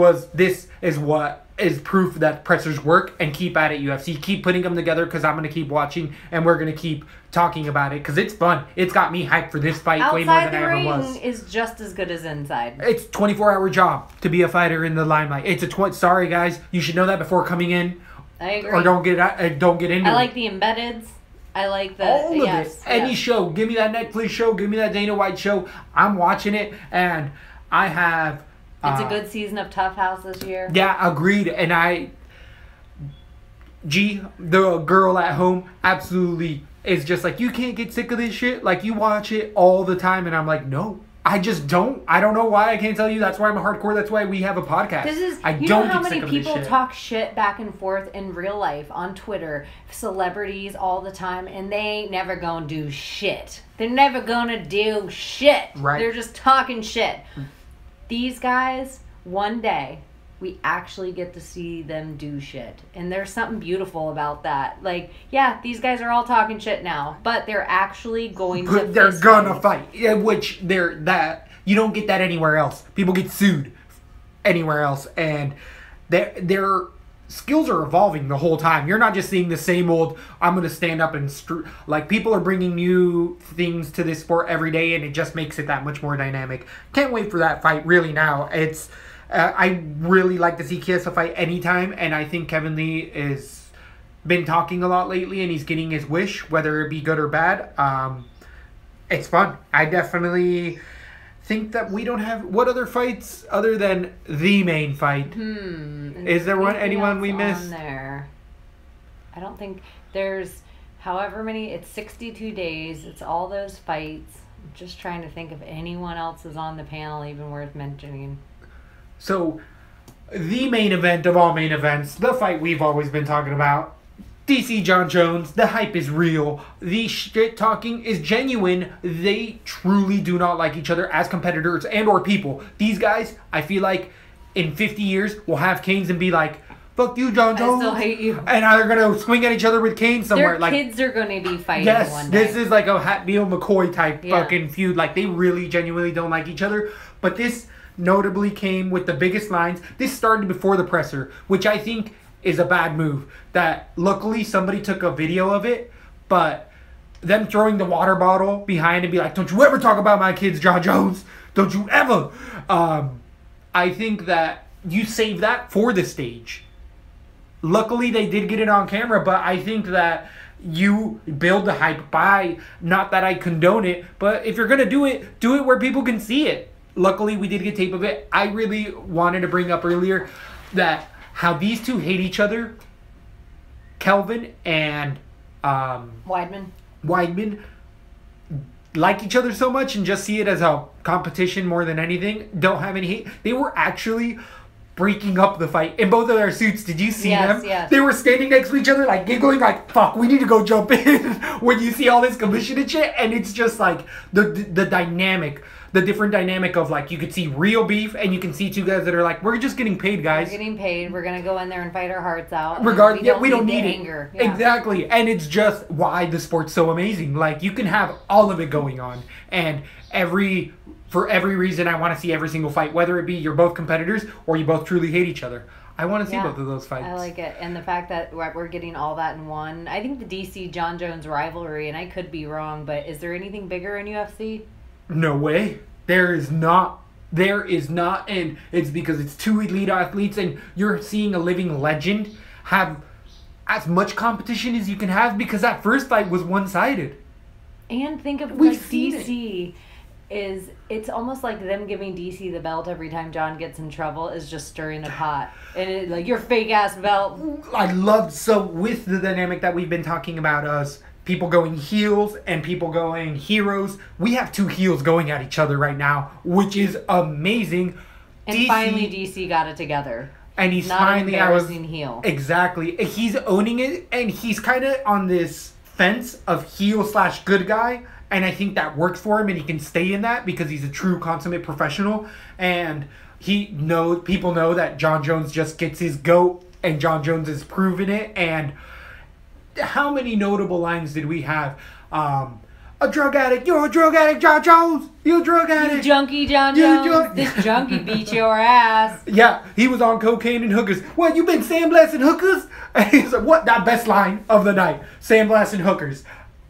is what is proof that pressers work, and keep at it, UFC. Keep putting them together because I'm going to keep watching and we're going to keep talking about it because it's fun. It's got me hyped for this fight way more than I ever was. Outside the ring is just as good as inside. It's a 24-hour job to be a fighter in the limelight. It's sorry guys, you should know that before coming in. I agree. Or don't get into it. I like the embeddeds. I like all of it. Any show. Give me that Netflix show. Give me that Dana White show. I'm watching it, and I have. It's a good season of Tough House this year. Yeah, agreed. And the girl at home, absolutely is just like, you can't get sick of this shit. Like, you watch it all the time, and I'm like, no. I just don't. I don't know why. I can't tell you. That's why I'm a hardcore. That's why we have a podcast. You know how many people talk shit back and forth in real life on Twitter, celebrities all the time, and they ain't never gonna do shit. They're never gonna do shit. Right. They're just talking shit. These guys, one day, we actually get to see them do shit. And there's something beautiful about that. Like, yeah, these guys are all talking shit now, but they're actually going to They're gonna fight. Yeah, which you don't get that anywhere else. People get sued anywhere else, and their skills are evolving the whole time. You're not just seeing the same old, I'm gonna stand up and like, people are bringing new things to this sport every day, and it just makes it that much more dynamic. Can't wait for that fight really now. It's I really like to see Chiesa fight anytime, and I think Kevin Lee has been talking a lot lately, and he's getting his wish, whether it be good or bad. It's fun. I definitely think that we don't have... What other fights other than the main fight? Is there anyone we missed? There. I don't think there's... However many... It's 62 days. It's all those fights. I'm just trying to think if anyone else is on the panel even worth mentioning. So, the main event of all main events, the fight we've always been talking about, DC Jon Jones, the hype is real, the shit talking is genuine, they truly do not like each other as competitors and or people. These guys, I feel like, in 50 years, will have canes and be like, fuck you, Jon Jones. I still hate you. And they're going to swing at each other with canes somewhere. Their kids are going to be fighting one day. Yes, this is like a Hatfield McCoy type fucking feud. Like, they really genuinely don't like each other. But this notably came with the biggest lines. This started before the presser, which I think is a bad move. That luckily somebody took a video of it, but them throwing the water bottle behind and be like, don't you ever talk about my kids, Jon Jones. Don't you ever. I think that you save that for the stage. Luckily they did get it on camera, but I think that you build the hype by, not that I condone it, but if you're going to do it where people can see it. Luckily, we did get tape of it. I really wanted to bring up earlier that how these two hate each other, Kelvin and Weidman, like each other so much and just see it as a competition more than anything. Don't have any hate. They were actually breaking up the fight in both of their suits. Did you see them? Yes. They were standing next to each other, like giggling, like, fuck, we need to go jump in when you see all this commission and shit. And it's just like the dynamic. The different dynamic of, like, you could see real beef and you can see two guys that are like, we're just getting paid, guys. We're getting paid. We're going to go in there and fight our hearts out. We don't need anger. Yeah. Exactly. And it's just why the sport's so amazing. Like, you can have all of it going on. And for every reason, I want to see every single fight, whether it be you're both competitors or you both truly hate each other. I want to see both of those fights. I like it. And the fact that we're getting all that in one. I think the DC Jon Jones rivalry, and I could be wrong, but is there anything bigger in UFC? No way. There is not, and it's because it's two elite athletes, and you're seeing a living legend have as much competition as you can have, because that first fight was one-sided. And think of, like, DC it's almost like them giving DC the belt every time Jon gets in trouble is just stirring the pot. And it, like, your fake-ass belt. I loved, so with the dynamic that we've been talking about, us people going heels and people going heroes. We have two heels going at each other right now, which is amazing. And finally DC got it together. And he's not finally an embarrassing heel. Exactly. He's owning it, and he's kind of on this fence of heel/good guy, and I think that works for him, and he can stay in that because he's a true consummate professional, and people know that Jon Jones just gets his goat, and Jon Jones has proven it. And how many notable lines did we have? a drug addict. You're a drug addict, Jon Jones. You a drug addict. You junkie, Jon Jones. This junkie beat your ass. Yeah, he was on cocaine and hookers. What, you been sandblasting hookers? And he's like, what? That best line of the night. Sandblasting hookers.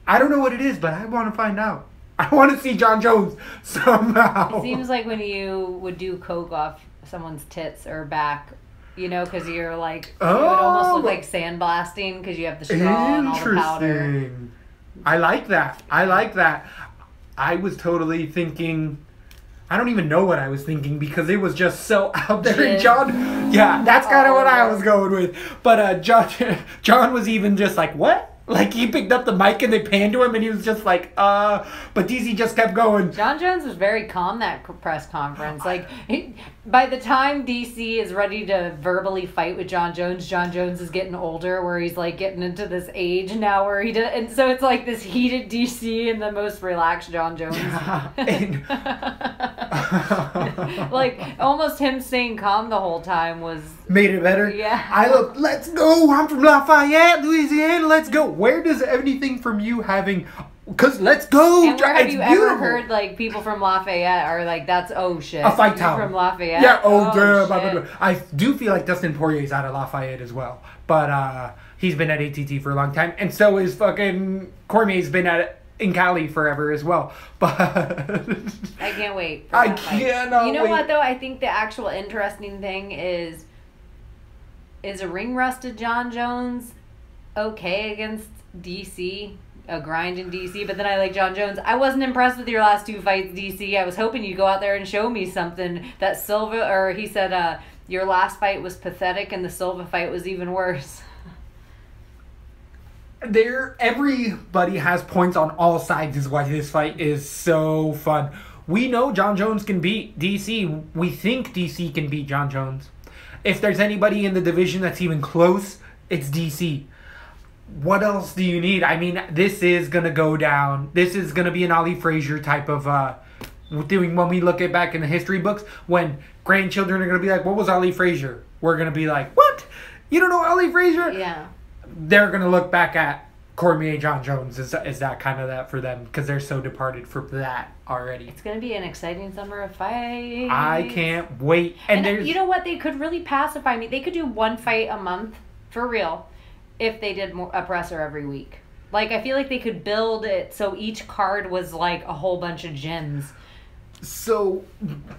I don't know what it is, but I want to find out. I want to see Jon Jones somehow. It seems like when you would do coke off someone's tits or back, you know, because you're like, it would almost look like sandblasting because you have the straw and all the powder. I like that. I was totally thinking, I don't even know what I was thinking because it was just so out there. And Jon, yeah, that's kind of what I was going with. But Jon was even just like, what? Like, he picked up the mic and they panned to him and he was just like, but DC just kept going. Jon Jones was very calm that press conference. Like, by the time DC is ready to verbally fight with Jon Jones is getting older, where he's like getting into this age now where he did, and so it's like this heated DC and the most relaxed Jon Jones. Like, almost him staying calm the whole time was... Made it better? Yeah. Let's go. I'm from Lafayette, Louisiana. Let's go. Where does anything from you having... Because let's go. And where have you ever heard, like, people from Lafayette are like, that's, oh, shit. A fight town. From Lafayette? Yeah, shit. I do feel like Dustin Poirier's out of Lafayette as well. But he's been at ATT for a long time. And so is fucking... Cormier's been in Cali forever as well. But... I can't wait. I cannot wait. You know what, though? I think the actual interesting thing is a ring-rusted Jon Jones okay against DC? A grind in DC, but then I like Jon Jones. I wasn't impressed with your last two fights, DC. I was hoping you'd go out there and show me something. That Silva, or he said, your last fight was pathetic and the Silva fight was even worse. Everybody has points on all sides is why this fight is so fun. We know Jon Jones can beat DC. We think DC can beat Jon Jones. If there's anybody in the division that's even close, it's DC. What else do you need? I mean, this is going to go down. This is going to be an Ali Frazier type of doing when we look at back in the history books, when grandchildren are going to be like, what was Ali Frazier? We're going to be like, what? You don't know Ali Frazier? Yeah. They're going to look back at Cormier Jon Jones. Is that kind of that for them? Because they're so departed from that already. It's going to be an exciting summer of fights. I can't wait. And you know what? They could really pacify me. They could do one fight a month, for real, if they did a presser every week. Like, I feel like they could build it so each card was like a whole bunch of gems. So,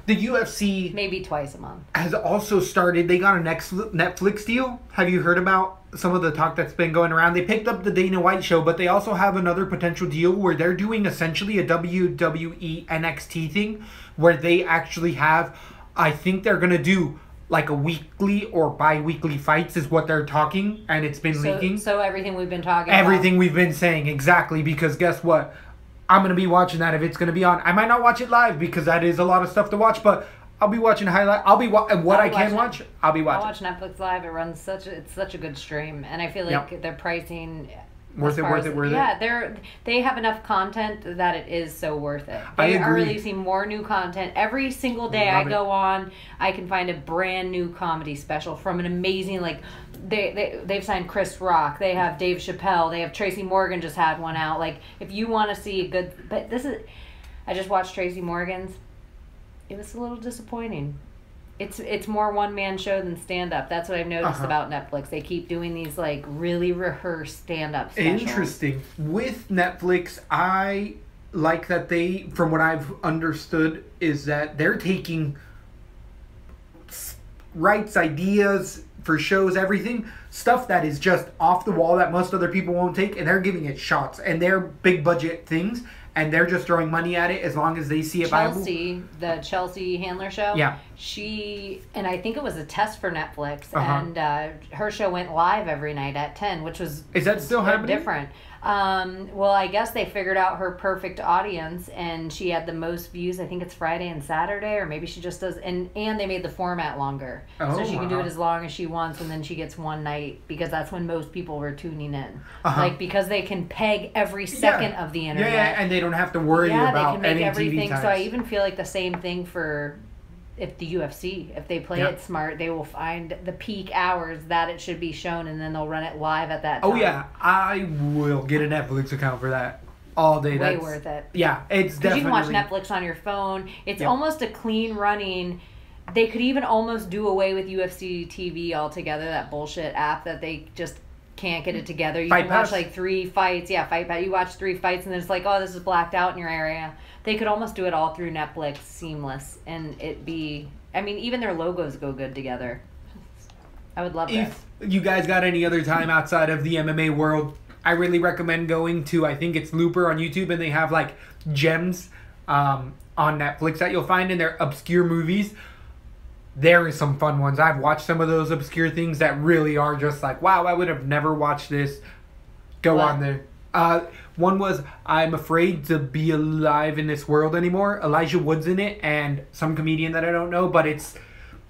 the UFC... Maybe twice a month. ...has also started... They got a Netflix deal. Have you heard about some of the talk that's been going around? They picked up the Dana White show, but they also have another potential deal where they're doing essentially a WWE NXT thing, where they actually have... I think they're going to do... like a weekly or bi-weekly fights is what they're talking, and it's been leaking. So everything we've been talking about. Everything we've been saying, exactly, because guess what? I'm going to be watching that if it's going to be on. I might not watch it live because that is a lot of stuff to watch, but I'll be watching highlight. I'll be watching. I'll be watching. I'll watch Netflix Live. It runs it's such a good stream, and I feel like their pricing... Worth it. Yeah, they have enough content that it is so worth it. They are releasing more new content every single day. I go on, I can find a brand new comedy special from an amazing, like, they've signed Chris Rock, they have Dave Chappelle, they have Tracy Morgan just had one out. Like, if you want to see a good, but I just watched Tracy Morgan's. It was a little disappointing. It's more one-man show than stand-up. That's what I've noticed about Netflix. They keep doing these, like, really rehearsed stand-up specials. Interesting. With Netflix, I like that they, from what I've understood, is that they're taking rights, ideas for shows, everything, stuff that is just off the wall that most other people won't take, and they're giving it shots. And they're big-budget things. And they're just throwing money at it as long as they see it viable. The Chelsea Handler show. Yeah. And I think it was a test for Netflix, and her show went live every night at 10, which was... Is that still happening? Different. Well, I guess they figured out her perfect audience, and she had the most views. I think it's Friday and Saturday, or maybe she just does... And they made the format longer. So she can do it as long as she wants, and then she gets one night, because that's when most people were tuning in. Like, because they can peg every second of the internet. Yeah, and they don't have to worry about they can make any everything. TV times. So I even feel like the same thing for... If the UFC, if they play it smart, they will find the peak hours that it should be shown, and then they'll run it live at that time. Oh, yeah. I will get a Netflix account for that. all day. Way worth it. Yeah, it's definitely. You can watch Netflix on your phone. It's almost a clean running. They could even almost do away with UFC TV altogether. That bullshit app that they just can't get it together. You can watch like 3 fights. Yeah, Fight Pass. You watch 3 fights and then it's like, oh, this is blacked out in your area. They could almost do it all through Netflix, seamless, and it'd be. I mean, even their logos go good together. I would love this. If you guys got any other time outside of the MMA world, I really recommend going to, I think it's Looper on YouTube, and they have like gems on Netflix that you'll find in their obscure movies. There is some fun ones. I've watched some of those obscure things that really are just like, wow, I would have never watched this. Go on there. One was I'm Afraid to Be Alive in This World Anymore. Elijah Wood's in it, and some comedian that I don't know, but it's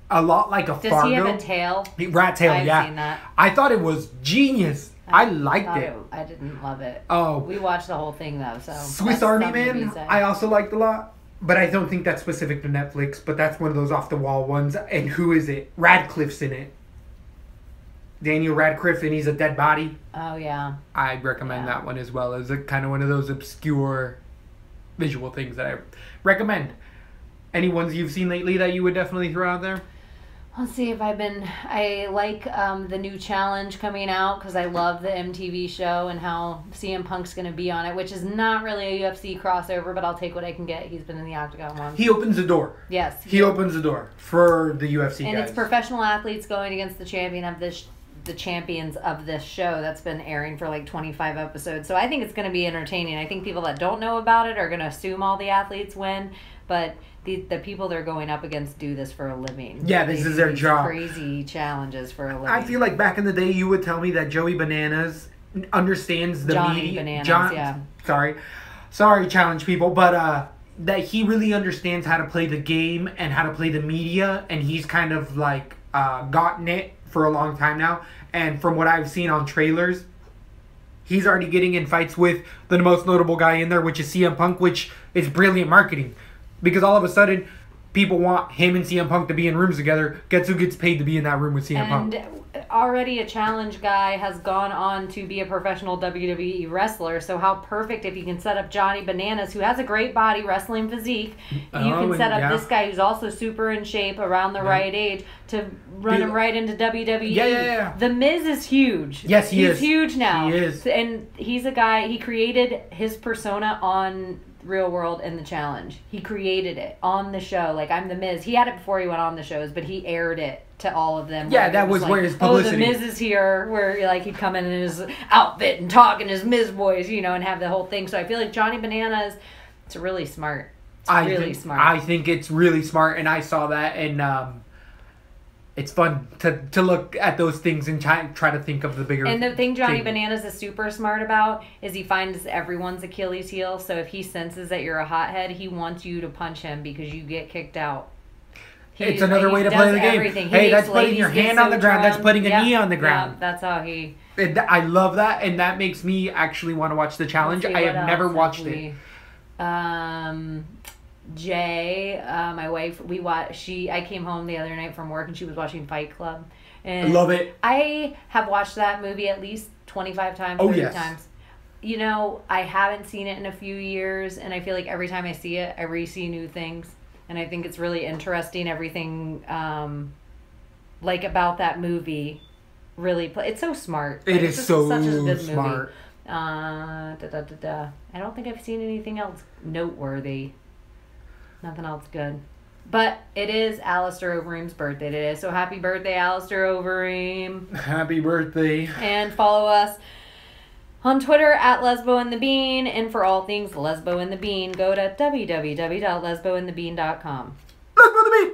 a lot like a Fargo. Does he have a tail? Rat tail, I've seen that. I thought it was genius. I liked it. I didn't love it. Oh. We watched the whole thing, though. So Swiss Army Man, I also liked a lot. But I don't think that's specific to Netflix. But that's one of those off-the-wall ones. And who is it? Radcliffe's in it. Daniel Radcliffe, and he's a dead body. Oh, yeah. I'd recommend that one as well as a kind of one of those obscure visual things that I recommend. Any ones you've seen lately that you would definitely throw out there? Let's see if I like the new challenge coming out because I love the MTV show and how CM Punk's going to be on it, which is not really a UFC crossover, but I'll take what I can get. He's been in the Octagon once. He opens the door. Yes. He opens the door for the UFC and guys. It's professional athletes going against the champions of this show that's been airing for like 25 episodes. So I think it's going to be entertaining. I think people that don't know about it are going to assume all the athletes win, but the people they're going up against do this for a living. Yeah, this is their job. Crazy challenges for a living. I feel like back in the day, you would tell me that Joey Bananas understands the media. Bananas, Sorry, challenge people, but that he really understands how to play the game and how to play the media, and he's kind of like gotten it for a long time now. And from what I've seen on trailers, he's already getting in fights with the most notable guy in there, which is CM Punk, which is brilliant marketing. Because all of a sudden, people want him and CM Punk to be in rooms together. Guess who gets paid to be in that room with CM Punk? And already a challenge guy has gone on to be a professional WWE wrestler. So how perfect if you can set up Johnny Bananas, who has a great body, wrestling physique. You can set up this guy who's also super in shape, around the right age, to run him right into WWE. Yeah. The Miz is huge. Yes, he is. He's huge now. He is. And he's a guy, he created his persona on Real World in the challenge. He created it on the show. Like, I'm the Miz. He had it before he went on the shows, but he aired it to all of them. Yeah, that was like, where his publicity. Oh, the Miz is here. Where like he'd come in his outfit and talk in his Miz voice, and have the whole thing. So I feel like Johnny Bananas, it's really smart. Smart. I think it's really smart, and I saw that, and it's fun to look at those things and try to think of the bigger. And the thing Johnny Bananas is super smart about is he finds everyone's Achilles heel. So if he senses that you're a hothead, he wants you to punch him because you get kicked out. It's another way to play the game. Hey, that's putting your hand on the ground. That's putting a knee on the ground. Yeah, that's how he... I love that, and that makes me actually want to watch the challenge. I have never watched it. Jay, my wife, I came home the other night from work and she was watching Fight Club. And I love it. I have watched that movie at least 25 times, 30 times. I haven't seen it in a few years, and I feel like every time I see it, I re-see new things. And I think it's really interesting, everything about that movie. Really, it's so smart. It is so such a good smart. Movie. I don't think I've seen anything else noteworthy. Nothing else good. But it is Alistair Overeem's birthday today. So happy birthday, Alistair Overeem. Happy birthday. And follow us on Twitter at Lesbo and the Bean. And for all things Lesbo and the Bean, go to www.lesboandthebean.com. Lesbo and the Bean.